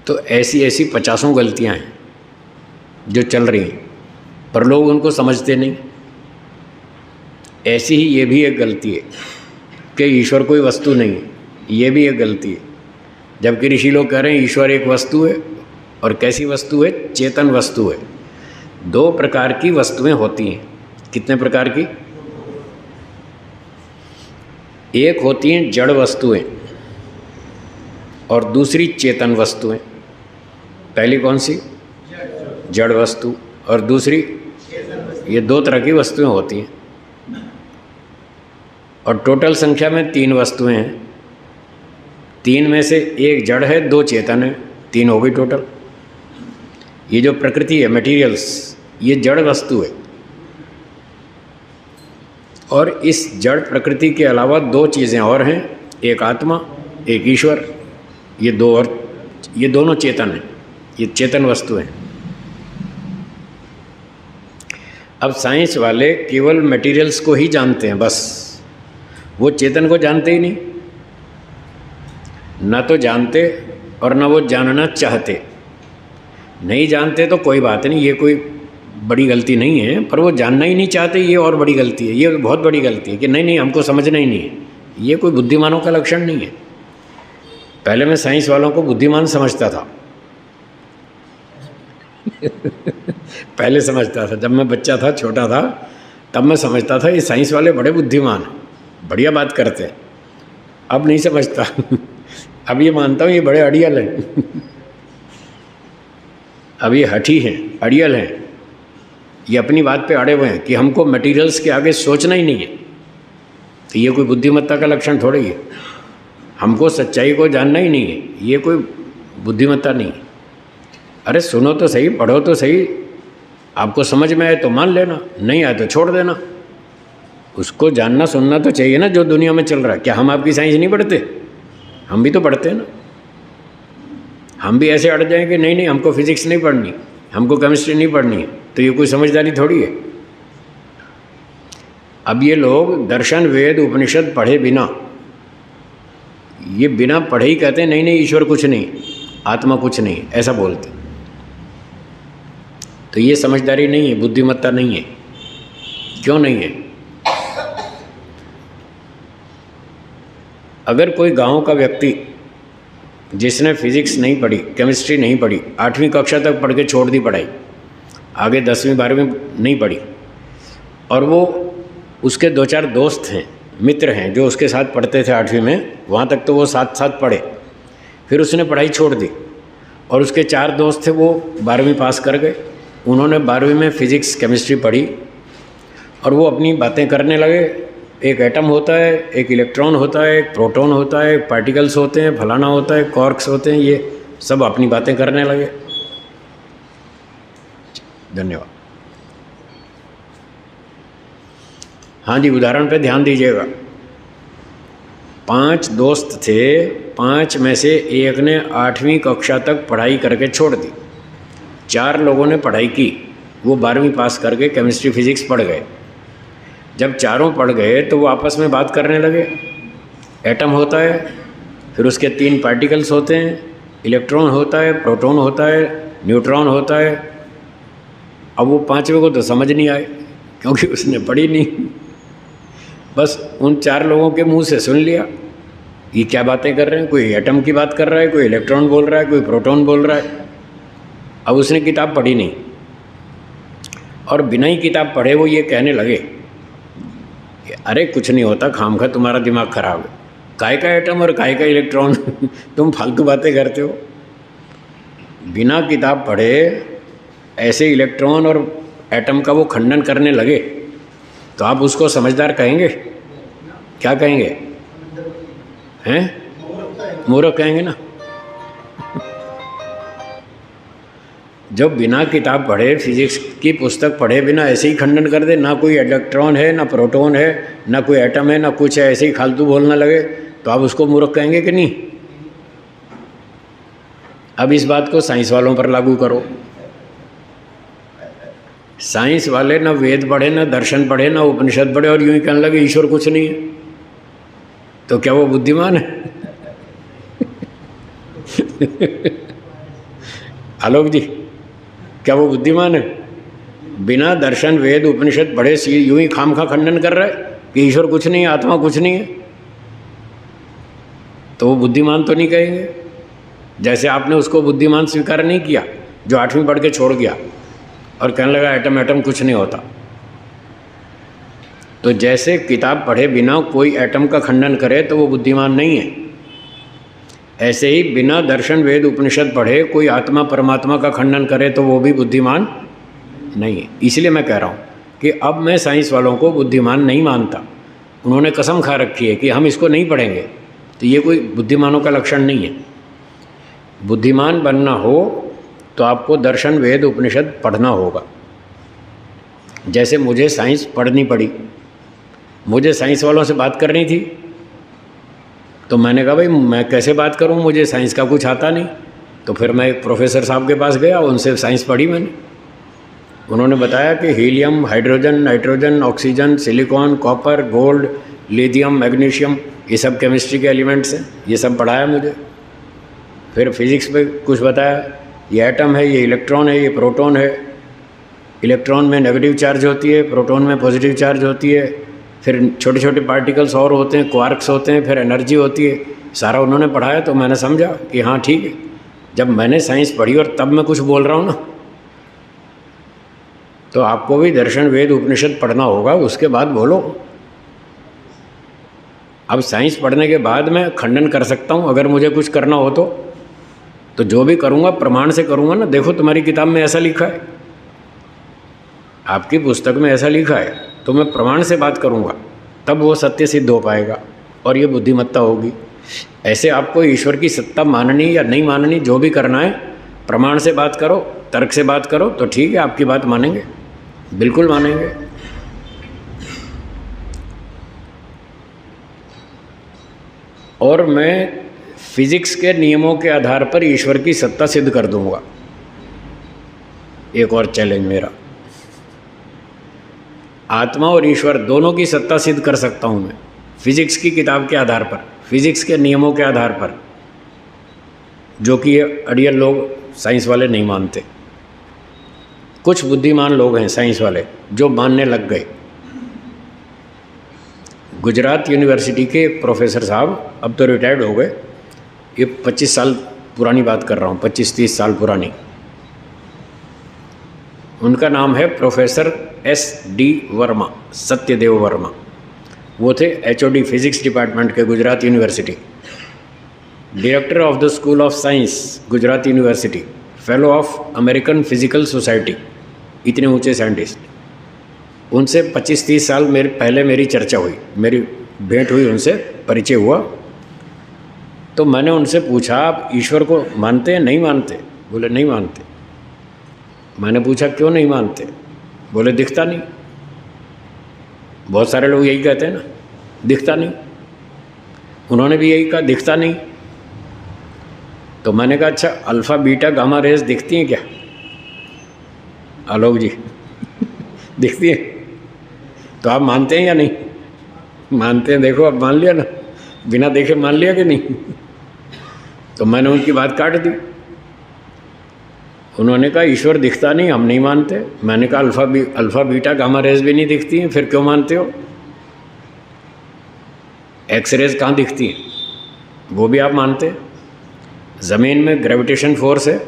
तो ऐसी ऐसी 50 गलतियाँ हैं जो चल रही हैं, पर लोग उनको समझते नहीं। ऐसी ही ये भी एक गलती है कि ईश्वर कोई वस्तु नहीं है, ये भी एक गलती है। जबकि ऋषि लोग कह रहे हैं ईश्वर एक वस्तु है, और कैसी वस्तु है? चेतन वस्तु है। 2 प्रकार की वस्तुएं होती हैं। कितने प्रकार की? एक होती हैं जड़ वस्तुएं और दूसरी चेतन वस्तुएं। पहली कौन सी? जड़ वस्तु, और दूसरी? ये 2 तरह की वस्तुएं होती हैं, और टोटल संख्या में 3 वस्तुएं हैं। 3 में से एक जड़ है, 2 चेतन है, 3 हो गई टोटल। ये जो प्रकृति है, मटेरियल्स, ये जड़ वस्तु है, और इस जड़ प्रकृति के अलावा 2 चीज़ें और हैं, एक आत्मा, एक ईश्वर। ये 2 और ये दोनों चेतन हैं, ये चेतन वस्तु हैं। अब साइंस वाले केवल मटेरियल्स को ही जानते हैं, बस वो चेतन को जानते ही नहीं, ना तो जानते और ना वो जानना चाहते। नहीं जानते तो कोई बात नहीं, ये कोई बड़ी गलती नहीं है, पर वो जानना ही नहीं चाहते, ये और बड़ी गलती है, ये बहुत बड़ी गलती है कि नहीं नहीं हमको समझना ही नहीं है। ये कोई बुद्धिमानों का लक्षण नहीं है। पहले मैं साइंस वालों को बुद्धिमान समझता था पहले समझता था, जब मैं बच्चा था, छोटा था, तब मैं समझता था ये साइंस वाले बड़े बुद्धिमान हैं, बढ़िया बात करते हैं। अब नहीं समझता अब ये मानता हूँ ये बड़े अड़ियल हैं अब ये हठी हैं, अड़ियल हैं, ये अपनी बात पे अड़े हुए हैं कि हमको मटेरियल्स के आगे सोचना ही नहीं है। तो ये कोई बुद्धिमत्ता का लक्षण थोड़ी है। हमको सच्चाई को जानना ही नहीं है, ये कोई बुद्धिमत्ता नहीं है। अरे सुनो तो सही, पढ़ो तो सही, आपको समझ में आए तो मान लेना, नहीं आए तो छोड़ देना। उसको जानना सुनना तो चाहिए ना जो दुनिया में चल रहा है। क्या हम आपकी साइंस नहीं पढ़ते? हम भी तो पढ़ते हैं ना। हम भी ऐसे अड़ जाएं कि नहीं नहीं हमको फिजिक्स नहीं पढ़नी, हमको केमिस्ट्री नहीं पढ़नी है, तो ये कोई समझदारी थोड़ी है। अब ये लोग दर्शन वेद उपनिषद पढ़े बिना, ये बिना पढ़े ही कहते हैं नहीं नहीं ईश्वर कुछ नहीं, आत्मा कुछ नहीं, ऐसा बोलते। तो ये समझदारी नहीं है, बुद्धिमत्ता नहीं है। क्यों नहीं है? अगर कोई गांव का व्यक्ति जिसने फिजिक्स नहीं पढ़ी, केमिस्ट्री नहीं पढ़ी, 8वीं कक्षा तक पढ़ के छोड़ दी पढ़ाई, आगे 10वीं 12वीं नहीं पढ़ी, और वो उसके 2-4 दोस्त हैं, मित्र हैं जो उसके साथ पढ़ते थे 8वीं में, वहाँ तक तो वो साथ साथ पढ़े, फिर उसने पढ़ाई छोड़ दी, और उसके 4 दोस्त थे वो 12वीं पास कर गए। उन्होंने 12वीं में फिजिक्स केमिस्ट्री पढ़ी और वो अपनी बातें करने लगे। एक एटम होता है, एक इलेक्ट्रॉन होता है, एक प्रोटॉन होता है, पार्टिकल्स होते हैं, फलाना होता है, क्वार्क्स होते हैं, ये सब अपनी बातें करने लगे। धन्यवाद। हाँ जी, उदाहरण पे ध्यान दीजिएगा। 5 दोस्त थे, 5 में से एक ने 8वीं कक्षा तक पढ़ाई करके छोड़ दी। 4 लोगों ने पढ़ाई की, वो 12वीं पास करके केमिस्ट्री फिजिक्स पढ़ गए। जब चारों पढ़ गए तो वो आपस में बात करने लगे। एटम होता है, फिर उसके 3 पार्टिकल्स होते हैं, इलेक्ट्रॉन होता है, प्रोटॉन होता है, न्यूट्रॉन होता है। अब वो 5वें को तो समझ नहीं आए क्योंकि उसने पढ़ी नहीं, बस उन 4 लोगों के मुंह से सुन लिया ये क्या बातें कर रहे हैं। कोई एटम की बात कर रहा है, कोई इलेक्ट्रॉन बोल रहा है, कोई प्रोटॉन बोल रहा है। अब उसने किताब पढ़ी नहीं, और बिना ही किताब पढ़े वो ये कहने लगे अरे कुछ नहीं होता, खामखा तुम्हारा दिमाग खराब है, काय का एटम और काय का इलेक्ट्रॉन तुम फालतू बातें करते हो। बिना किताब पढ़े ऐसे इलेक्ट्रॉन और एटम का वो खंडन करने लगे, तो आप उसको समझदार कहेंगे? क्या कहेंगे? हैं? मूर्ख कहेंगे ना। जब बिना किताब पढ़े, फिजिक्स की पुस्तक पढ़े बिना ऐसे ही खंडन कर दे, ना कोई इलेक्ट्रॉन है, ना प्रोटॉन है, ना कोई एटम है, ना कुछ है, ऐसे ही फालतू बोलने लगे, तो आप उसको मूर्ख कहेंगे कि नहीं? अब इस बात को साइंस वालों पर लागू करो। साइंस वाले ना वेद पढ़े, ना दर्शन पढ़े, ना उपनिषद पढ़े, और यूं ही कहने लगे ईश्वर कुछ नहीं है, तो क्या वो बुद्धिमान है? आलोक जी, क्या वो बुद्धिमान है? बिना दर्शन वेद उपनिषद पढ़े यूं ही खामखा खंडन कर रहा है कि ईश्वर कुछ नहीं है, आत्मा कुछ नहीं है, तो वो बुद्धिमान तो नहीं कहेंगे। जैसे आपने उसको बुद्धिमान स्वीकार नहीं किया जो 8वीं पढ़ के छोड़ गया और कहने लगा एटम एटम कुछ नहीं होता। तो जैसे किताब पढ़े बिना कोई एटम का खंडन करे तो वो बुद्धिमान नहीं है, ऐसे ही बिना दर्शन वेद उपनिषद पढ़े कोई आत्मा परमात्मा का खंडन करे तो वो भी बुद्धिमान नहीं है। इसलिए मैं कह रहा हूँ कि अब मैं साइंस वालों को बुद्धिमान नहीं मानता। उन्होंने कसम खा रखी है कि हम इसको नहीं पढ़ेंगे, तो ये कोई बुद्धिमानों का लक्षण नहीं है। बुद्धिमान बनना हो तो आपको दर्शन वेद उपनिषद पढ़ना होगा। जैसे मुझे साइंस पढ़नी पड़ी, मुझे साइंस वालों से बात करनी थी, तो मैंने कहा भाई मैं कैसे बात करूं, मुझे साइंस का कुछ आता नहीं। तो फिर मैं एक प्रोफेसर साहब के पास गया, उनसे साइंस पढ़ी मैंने। उन्होंने बताया कि helium, hydrogen, nitrogen, oxygen, silicon, copper, gold, lithium, magnesium, ये सब केमिस्ट्री के एलिमेंट्स हैं, ये सब पढ़ाया मुझे। फिर फिजिक्स पे कुछ बताया, ये एटम है, ये इलेक्ट्रॉन है, ये प्रोटॉन है। इलेक्ट्रॉन में नेगेटिव चार्ज होती है, प्रोटॉन में पॉजिटिव चार्ज होती है, फिर छोटे छोटे पार्टिकल्स और होते हैं, क्वार्क्स होते हैं, फिर एनर्जी होती है। सारा उन्होंने पढ़ाया तो मैंने समझा कि हाँ ठीक है। जब मैंने साइंस पढ़ी और तब मैं कुछ बोल रहा हूँ ना, तो आपको भी दर्शन वेद उपनिषद पढ़ना होगा, उसके बाद बोलो। अब साइंस पढ़ने के बाद मैं खंडन कर सकता हूँ अगर मुझे कुछ करना हो तो जो भी करूँगा प्रमाण से करूँगा ना। देखो तुम्हारी किताब में ऐसा लिखा है, आपकी पुस्तक में ऐसा लिखा है, तो मैं प्रमाण से बात करूँगा, तब वो सत्य सिद्ध हो पाएगा और ये बुद्धिमत्ता होगी। ऐसे आपको ईश्वर की सत्ता माननी या नहीं माननी, जो भी करना है प्रमाण से बात करो, तर्क से बात करो, तो ठीक है, आपकी बात मानेंगे, बिल्कुल मानेंगे। और मैं फिजिक्स के नियमों के आधार पर ईश्वर की सत्ता सिद्ध कर दूंगा। एक और चैलेंज मेरा, आत्मा और ईश्वर दोनों की सत्ता सिद्ध कर सकता हूं मैं, फिजिक्स की किताब के आधार पर, फिजिक्स के नियमों के आधार पर, जो कि ये अड़ियल लोग साइंस वाले नहीं मानते। कुछ बुद्धिमान लोग हैं साइंस वाले जो मानने लग गए। गुजरात यूनिवर्सिटी के एक प्रोफेसर साहब, अब तो रिटायर्ड हो गए, ये 25 साल पुरानी बात कर रहा हूँ, 25-30 साल पुरानी। उनका नाम है प्रोफेसर SD वर्मा, सत्यदेव वर्मा। वो थे HOD फिजिक्स डिपार्टमेंट के Gujarat university, director of the school of science Gujarat university, fellow of American physical society, इतने ऊंचे साइंटिस्ट। उनसे 25-30 साल पहले मेरी चर्चा हुई, मेरी भेंट हुई, उनसे परिचय हुआ। तो मैंने उनसे पूछा, आप ईश्वर को मानते हैं, नहीं मानते? बोले नहीं मानते। मैंने पूछा क्यों नहीं मानते? बोले दिखता नहीं। बहुत सारे लोग यही कहते हैं ना, दिखता नहीं। उन्होंने भी यही कहा, दिखता नहीं। तो मैंने कहा अच्छा, अल्फ़ा बीटा गामा रेज दिखती हैं क्या? आलोक जी दिखती है? तो आप मानते हैं या नहीं? मानते हैं। देखो अब मान लिया ना, बिना देखे मान लिया कि नहीं? तो मैंने उनकी बात काट दी। उन्होंने कहा ईश्वर दिखता नहीं, हम नहीं मानते। मैंने कहा अल्फ़ा बीटा गामा रेज भी नहीं दिखती हैं, फिर क्यों मानते हो? एक्स रेज कहाँ दिखती हैं, वो भी आप मानते हैं। ज़मीन में ग्रेविटेशन फोर्स है,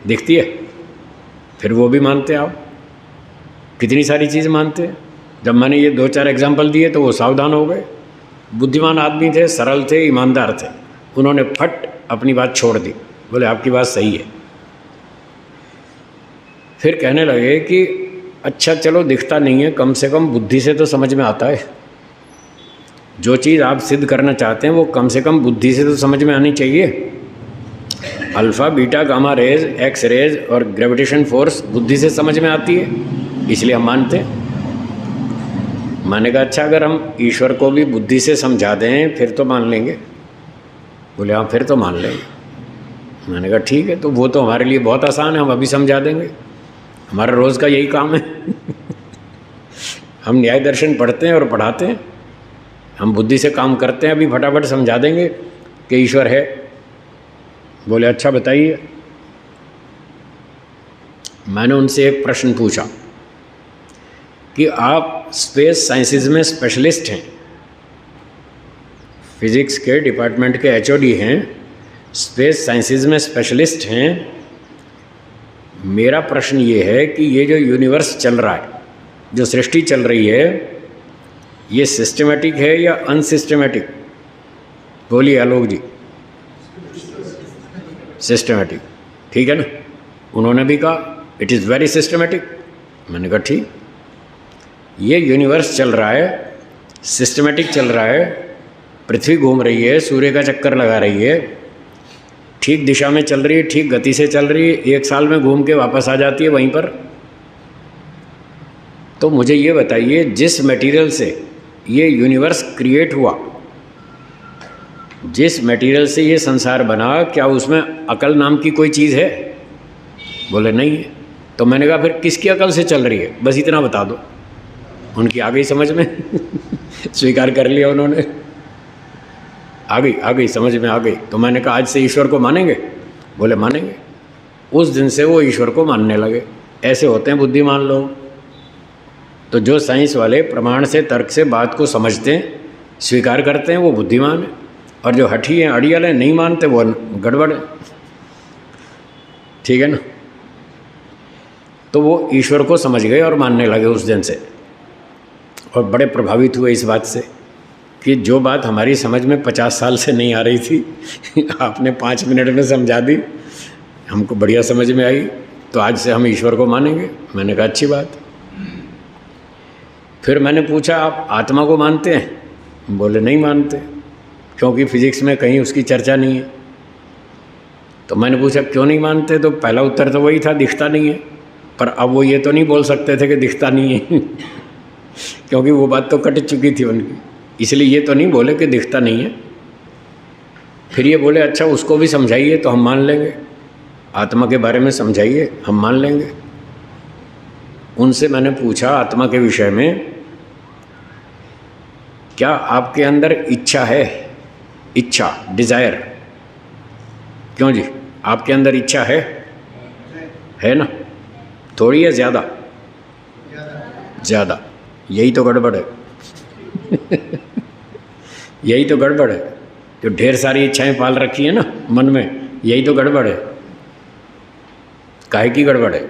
दिखती है, फिर वो भी मानते हैं आप। कितनी सारी चीज़ मानते हैं। जब मैंने ये 2-4 एग्जाम्पल दिए तो वो सावधान हो गए। बुद्धिमान आदमी थे, सरल थे, ईमानदार थे। उन्होंने फट अपनी बात छोड़ दी, बोले आपकी बात सही है। फिर कहने लगे कि अच्छा चलो दिखता नहीं है, कम से कम बुद्धि से तो समझ में आता है। जो चीज़ आप सिद्ध करना चाहते हैं वो कम से कम बुद्धि से तो समझ में आनी चाहिए। Alpha beta gamma rays, X rays और ग्रेविटेशन फोर्स बुद्धि से समझ में आती है, इसलिए हम मानते हैं। मैंने कहा अच्छा, अगर हम ईश्वर को भी बुद्धि से समझा दें फिर तो मान लेंगे। बोले हाँ फिर तो मान लेंगे। मैंने कहा ठीक है, तो वो तो हमारे लिए बहुत आसान है, हम अभी समझा देंगे, हमारा रोज़ का यही काम है। हम न्याय दर्शन पढ़ते हैं और पढ़ाते हैं, हम बुद्धि से काम करते हैं, अभी फटाफट समझा देंगे कि ईश्वर है। बोले अच्छा बताइए। मैंने उनसे एक प्रश्न पूछा कि आप स्पेस साइंसेज में स्पेशलिस्ट हैं, फिजिक्स के डिपार्टमेंट के HOD हैं, स्पेस साइंसेज में स्पेशलिस्ट हैं। मेरा प्रश्न ये है कि ये जो यूनिवर्स चल रहा है, जो सृष्टि चल रही है, ये सिस्टमेटिक है या अनसिस्टमेटिक? बोलिए आलोक जी। सिस्टमेटिक, ठीक है ना? उन्होंने भी कहा इट इज़ वेरी सिस्टमेटिक। मैंने कहा ठीक, ये यूनिवर्स चल रहा है, सिस्टमेटिक चल रहा है, पृथ्वी घूम रही है, सूर्य का चक्कर लगा रही है, ठीक दिशा में चल रही है, ठीक गति से चल रही है, 1 साल में घूम के वापस आ जाती है वहीं पर। तो मुझे ये बताइए, जिस मटेरियल से ये यूनिवर्स क्रिएट हुआ, जिस मटेरियल से ये संसार बना, क्या उसमें अकल नाम की कोई चीज़ है? बोले नहीं है। तो मैंने कहा फिर किसकी अकल से चल रही है, बस इतना बता दो। उनकी आ गई समझ में। स्वीकार कर लिया उन्होंने, आ गई समझ में आ गई। तो मैंने कहा आज से ईश्वर को मानेंगे? बोले मानेंगे। उस दिन से वो ईश्वर को मानने लगे। ऐसे होते हैं बुद्धिमान लोग। तो जो साइंस वाले प्रमाण से, तर्क से बात को समझते हैं, स्वीकार करते हैं, वो बुद्धिमान है। और जो हठी हैं, अड़ियल हैं, नहीं मानते, वो गड़बड़ है। ठीक है ना। तो वो ईश्वर को समझ गए और मानने लगे उस दिन से, और बड़े प्रभावित हुए इस बात से कि जो बात हमारी समझ में 50 साल से नहीं आ रही थी आपने 5 मिनट में समझा दी, हमको बढ़िया समझ में आई, तो आज से हम ईश्वर को मानेंगे। मैंने कहा अच्छी बात। फिर मैंने पूछा आप आत्मा को मानते हैं? बोले नहीं मानते, क्योंकि फिजिक्स में कहीं उसकी चर्चा नहीं है। तो मैंने पूछा क्यों नहीं मानते? तो पहला उत्तर तो वही था, दिखता नहीं है। पर अब वो ये तो नहीं बोल सकते थे कि दिखता नहीं है क्योंकि वो बात तो कट चुकी थी उनकी, इसलिए ये तो नहीं बोले कि दिखता नहीं है। फिर ये बोले अच्छा उसको भी समझाइए तो हम मान लेंगे, आत्मा के बारे में समझाइए, हम मान लेंगे। उनसे मैंने पूछा आत्मा के विषय में, क्या आपके अंदर इच्छा है? इच्छा, डिजायर। क्यों जी, आपके अंदर इच्छा है ना? थोड़ी है, ज़्यादा? ज़्यादा। यही तो गड़बड़ है यही तो गड़बड़ है, जो ढेर सारी इच्छाएं पाल रखी है ना मन में, यही तो गड़बड़ है। काहे की गड़बड़ है?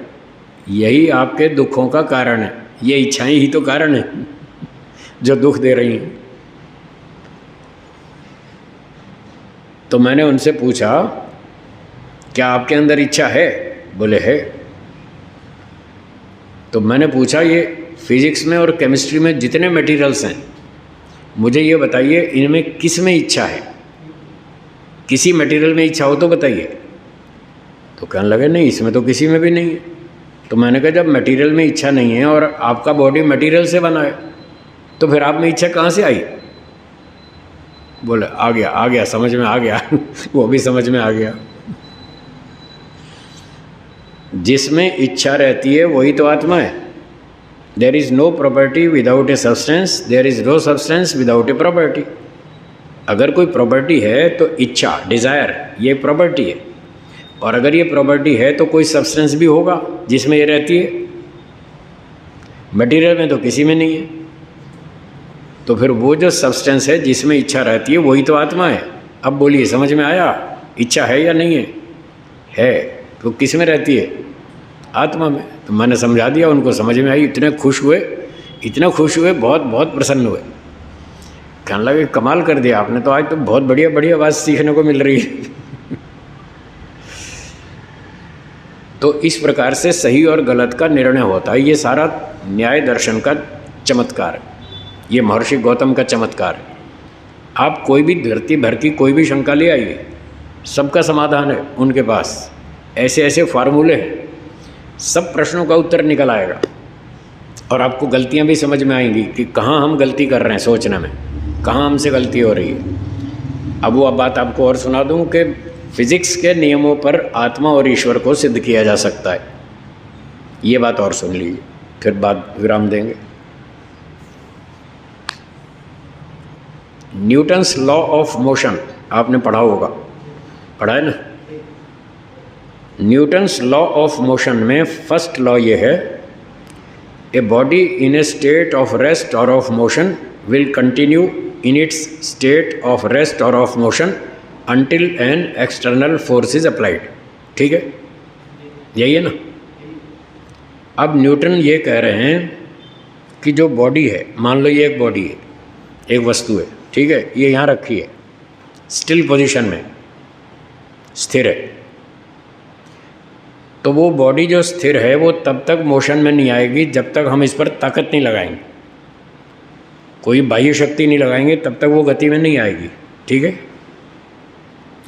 यही आपके दुखों का कारण है। ये इच्छाएं ही तो कारण है जो दुख दे रही हैं। तो मैंने उनसे पूछा क्या आपके अंदर इच्छा है? बोले है। तो मैंने पूछा ये फिजिक्स में और केमिस्ट्री में जितने मटेरियल्स हैं, मुझे ये बताइए इनमें किस में इच्छा है? किसी मटेरियल में इच्छा हो तो बताइए। तो कहने लगे नहीं, इसमें तो किसी में भी नहीं है। तो मैंने कहा जब मटेरियल में इच्छा नहीं है और आपका बॉडी मटेरियल से बना है, तो फिर आप में इच्छा कहाँ से आई? बोले आ गया समझ में आ गया वो भी समझ में आ गया। जिसमें इच्छा रहती है वही तो आत्मा है। There is no property without a substance, there is no substance without a property. अगर कोई प्रॉपर्टी है तो इच्छा, डिज़ायर, ये प्रॉपर्टी है। और अगर ये प्रॉपर्टी है तो कोई सब्सटेंस भी होगा जिसमें ये रहती है। मटेरियल में तो किसी में नहीं है। तो फिर वो जो सब्सटेंस है जिसमें इच्छा रहती है वही तो आत्मा है। अब बोलिए समझ में आया? इच्छा है या नहीं है? है। तो किस में रहती है? आत्मा में। तो मैंने समझा दिया, उनको समझ में आई। इतने खुश हुए, बहुत बहुत प्रसन्न हुए। कहने लगे कमाल कर दिया आपने, तो आज तो बहुत बढ़िया बढ़िया बात सीखने को मिल रही है तो इस प्रकार से सही और गलत का निर्णय होता है। ये सारा न्याय दर्शन का चमत्कार है, ये महर्षि गौतम का चमत्कार है। आप कोई भी धरती भर की कोई भी शंका ले आइए, सबका समाधान है उनके पास। ऐसे ऐसे फार्मूले हैं, सब प्रश्नों का उत्तर निकल आएगा। और आपको गलतियां भी समझ में आएंगी कि कहाँ हम गलती कर रहे हैं सोचने में, कहाँ हमसे गलती हो रही है। अब वो बात आपको और सुना दूं कि फिजिक्स के नियमों पर आत्मा और ईश्वर को सिद्ध किया जा सकता है। ये बात और सुन लीजिए, फिर बात विराम देंगे। न्यूटन्स लॉ ऑफ मोशन आपने पढ़ा होगा, पढ़ा है ना? न्यूटन्स लॉ ऑफ मोशन में फर्स्ट लॉ ये है, a body in a state of rest or of motion will continue in its state of rest or of motion until an external force is applied। ठीक है, यही है ना? अब Newton ये कह रहे हैं कि जो बॉडी है, मान लो ये एक बॉडी है, एक वस्तु है, ठीक है, ये यहाँ रखी है, स्टिल पोजीशन में स्थिर है। तो वो बॉडी जो स्थिर है वो तब तक मोशन में नहीं आएगी जब तक हम इस पर ताकत नहीं लगाएंगे, कोई बाह्य शक्ति नहीं लगाएंगे, तब तक वो गति में नहीं आएगी। ठीक है,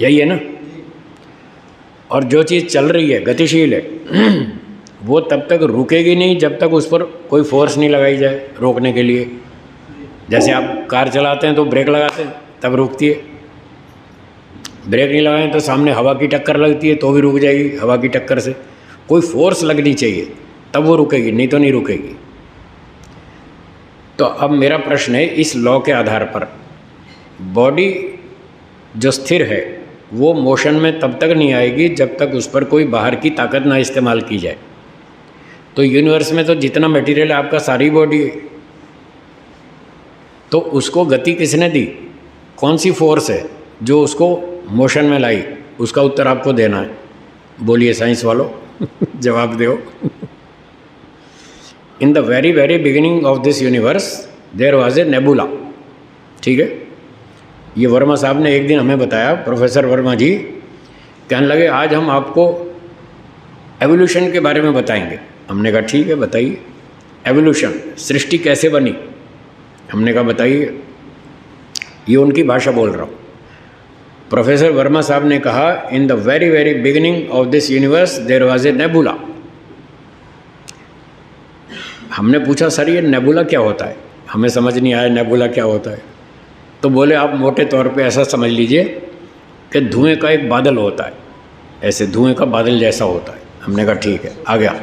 यही है ना? और जो चीज़ चल रही है, गतिशील है, वो तब तक रुकेगी नहीं जब तक उस पर कोई फोर्स नहीं लगाई जाए रोकने के लिए। जैसे आप कार चलाते हैं तो ब्रेक लगाते हैं तब रुकती है, ब्रेक नहीं लगाएं तो सामने हवा की टक्कर लगती है तो भी रुक जाएगी, हवा की टक्कर से। कोई फोर्स लगनी चाहिए तब वो रुकेगी, नहीं तो नहीं रुकेगी। तो अब मेरा प्रश्न है, इस लॉ के आधार पर बॉडी जो स्थिर है वो मोशन में तब तक नहीं आएगी जब तक उस पर कोई बाहर की ताकत ना इस्तेमाल की जाए। तो यूनिवर्स में तो जितना मटेरियल है आपका सारी बॉडी है, तो उसको गति किसने दी? कौन सी फोर्स है जो उसको मोशन में लाई? उसका उत्तर आपको देना है। बोलिए साइंस वालों जवाब दो। In the very very beginning of this universe there was a nebula. ठीक है, ये वर्मा साहब ने एक दिन हमें बताया, प्रोफेसर वर्मा जी कहने लगे आज हम आपको एवोल्यूशन के बारे में बताएंगे। हमने कहा ठीक है बताइए। एवोल्यूशन, सृष्टि कैसे बनी? हमने कहा बताइए। ये उनकी भाषा बोल रहा हूँ। प्रोफेसर वर्मा साहब ने कहा in the very very beginning of this universe there was a nebula. हमने पूछा सर ये नेबुला क्या होता है? हमें समझ नहीं आया नेबुला क्या होता है। तो बोले आप मोटे तौर पे ऐसा समझ लीजिए कि धुएं का एक बादल होता है, ऐसे धुएं का बादल जैसा होता है। हमने कहा ठीक है, आ गया।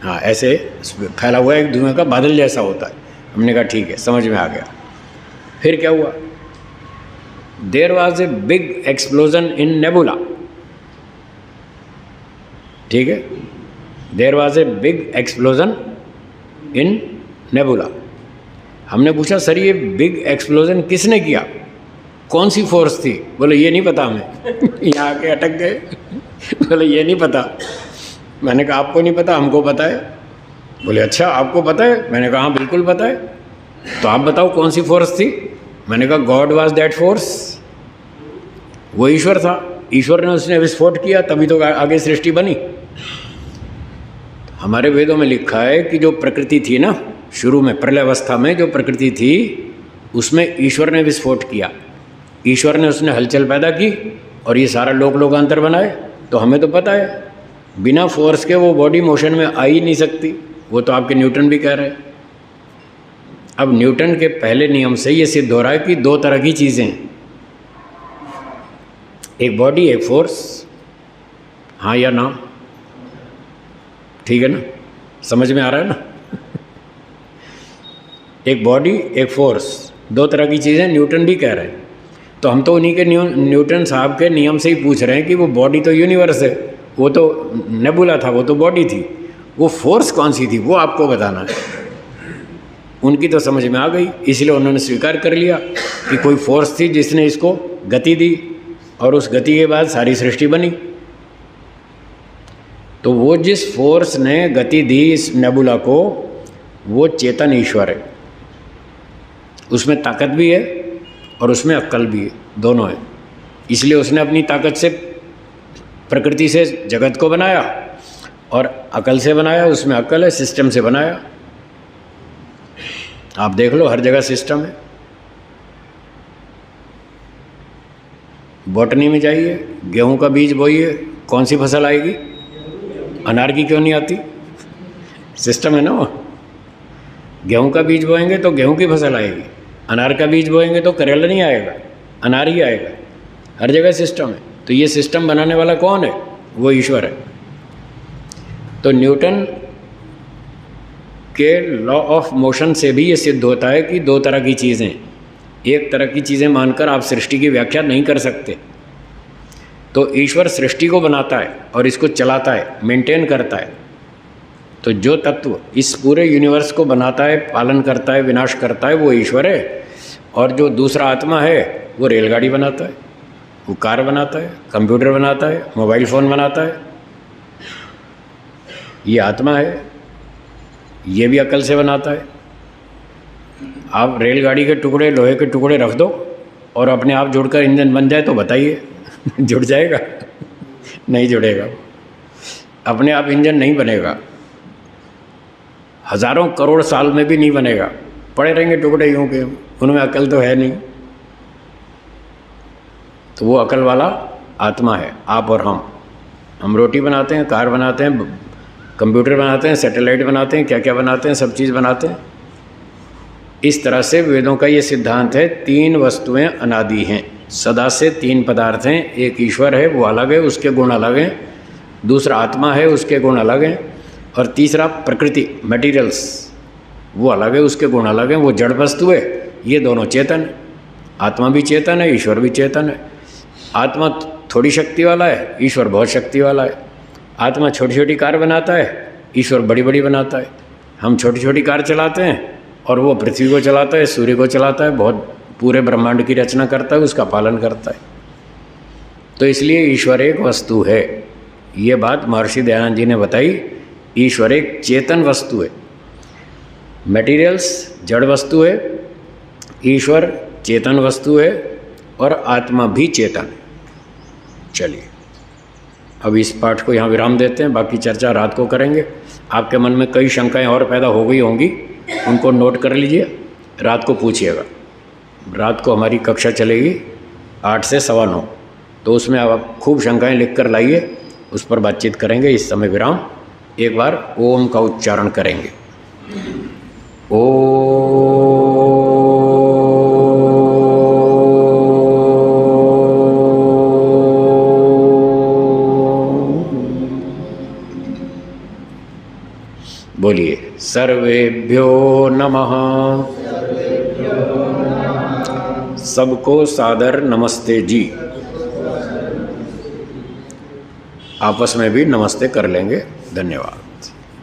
हाँ, ऐसे फैला हुआ एक धुएं का बादल जैसा होता है। हमने कहा ठीक है, समझ में आ गया। फिर क्या हुआ? There was a big explosion in nebula. ठीक है, there was a big explosion in nebula. हमने पूछा सर ये बिग एक्सप्लोजन किसने किया? कौन सी फोर्स थी? बोले ये नहीं पता हमें। यहाँ आके अटक गए। बोले ये नहीं पता। मैंने कहा आपको नहीं पता, हमको पता है। बोले अच्छा आपको पता है? मैंने कहा हाँ बिल्कुल पता है। तो आप बताओ कौन सी फोर्स थी? मैंने कहा गॉड वाज दैट फोर्स। वो ईश्वर था, ईश्वर ने उसने विस्फोट किया तभी तो आगे सृष्टि बनी। हमारे वेदों में लिखा है कि जो प्रकृति थी ना, शुरू में प्रलय अवस्था में जो प्रकृति थी उसमें ईश्वर ने विस्फोट किया। ईश्वर ने उसने हलचल पैदा की और ये सारा लोकांतर बनाए। तो हमें तो पता है बिना फोर्स के वो बॉडी मोशन में आ ही नहीं सकती। वो तो आपके न्यूटन भी कह रहे हैं। अब न्यूटन के पहले नियम से ये सिद्ध हो रहा है कि दो तरह की चीज़ें हैं, एक बॉडी एक फोर्स। हाँ या ना? ठीक है ना? समझ में आ रहा है ना? एक बॉडी एक फोर्स, दो तरह की चीज़ें न्यूटन भी कह रहे हैं। तो हम तो उन्हीं के न्यूटन साहब के नियम से ही पूछ रहे हैं कि वो बॉडी तो यूनिवर्स है, वो तो नेबुला था, वो तो बॉडी थी। वो फोर्स कौन सी थी वो आपको बताना है। उनकी तो समझ में आ गई, इसलिए उन्होंने स्वीकार कर लिया कि कोई फोर्स थी जिसने इसको गति दी और उस गति के बाद सारी सृष्टि बनी। तो वो जिस फोर्स ने गति दी इस नेबुला को, वो चेतन ईश्वर है। उसमें ताकत भी है और उसमें अक्ल भी है, दोनों है। इसलिए उसने अपनी ताकत से प्रकृति से जगत को बनाया और अकल से बनाया। उसमें अकल है, सिस्टम से बनाया। आप देख लो हर जगह सिस्टम है। बॉटनी में जाइए, गेहूं का बीज बोइए, कौन सी फसल आएगी? अनार की क्यों नहीं आती? सिस्टम है ना वो। गेहूं का बीज बोएंगे तो गेहूं की फसल आएगी, अनार का बीज बोएंगे तो करेला नहीं आएगा, अनार ही आएगा। हर जगह सिस्टम है। तो ये सिस्टम बनाने वाला कौन है? वो ईश्वर है। तो न्यूटन के लॉ ऑफ मोशन से भी ये सिद्ध होता है कि दो तरह की चीज़ें, एक तरह की चीज़ें मानकर आप सृष्टि की व्याख्या नहीं कर सकते। तो ईश्वर सृष्टि को बनाता है और इसको चलाता है, मेंटेन करता है। तो जो तत्व इस पूरे यूनिवर्स को बनाता है, पालन करता है, विनाश करता है, वो ईश्वर है। और जो दूसरा आत्मा है वो रेलगाड़ी बनाता है, वो कार बनाता है, कंप्यूटर बनाता है, मोबाइल फ़ोन बनाता है। ये आत्मा है, ये भी अकल से बनाता है। आप रेलगाड़ी के टुकड़े, लोहे के टुकड़े रख दो और अपने आप जुड़कर इंजन बन जाए तो बताइए जुड़ जाएगा? नहीं जुड़ेगा। अपने आप इंजन नहीं बनेगा, हज़ारों करोड़ साल में भी नहीं बनेगा। पड़े रहेंगे टुकड़े यूँ के, उनमें अकल तो है नहीं। तो वो अकल वाला आत्मा है, आप और हम रोटी बनाते हैं, कार बनाते हैं, कंप्यूटर बनाते हैं, सैटेलाइट बनाते हैं, क्या क्या बनाते हैं, सब चीज़ बनाते हैं। इस तरह से वेदों का ये सिद्धांत है, तीन वस्तुएं अनादि हैं, सदा से तीन पदार्थ हैं। एक ईश्वर है, वो अलग है, उसके गुण अलग हैं। दूसरा आत्मा है, उसके गुण अलग हैं। और तीसरा प्रकृति, मटेरियल्स, वो अलग है, उसके गुण अलग हैं। वो जड़ वस्तु है, ये दोनों चेतन है। आत्मा भी चेतन है, ईश्वर भी चेतन है। आत्मा थोड़ी शक्ति वाला है, ईश्वर बहुत शक्ति वाला है। आत्मा छोटी छोटी कार बनाता है, ईश्वर बड़ी बड़ी बनाता है। हम छोटी छोटी कार चलाते हैं और वो पृथ्वी को चलाता है, सूर्य को चलाता है, बहुत पूरे ब्रह्मांड की रचना करता है, उसका पालन करता है। तो इसलिए ईश्वर एक वस्तु है। ये बात महर्षि दयानंद जी ने बताई। ईश्वर एक चेतन वस्तु है। मटेरियल्स जड़ वस्तु है, ईश्वर चेतन वस्तु है और आत्मा भी चेतन है। चलिए अब इस पाठ को यहाँ विराम देते हैं, बाकी चर्चा रात को करेंगे। आपके मन में कई शंकाएं और पैदा हो गई होंगी, उनको नोट कर लीजिए, रात को पूछिएगा। रात को हमारी कक्षा चलेगी 8 से 9:15, तो उसमें आप खूब शंकाएं लिख कर लाइए, उस पर बातचीत करेंगे। इस समय विराम। एक बार ओम का उच्चारण करेंगे। बोलिए सर्वेभ्यो नमः। सबको सादर नमस्ते जी। आपस में भी नमस्ते कर लेंगे। धन्यवाद।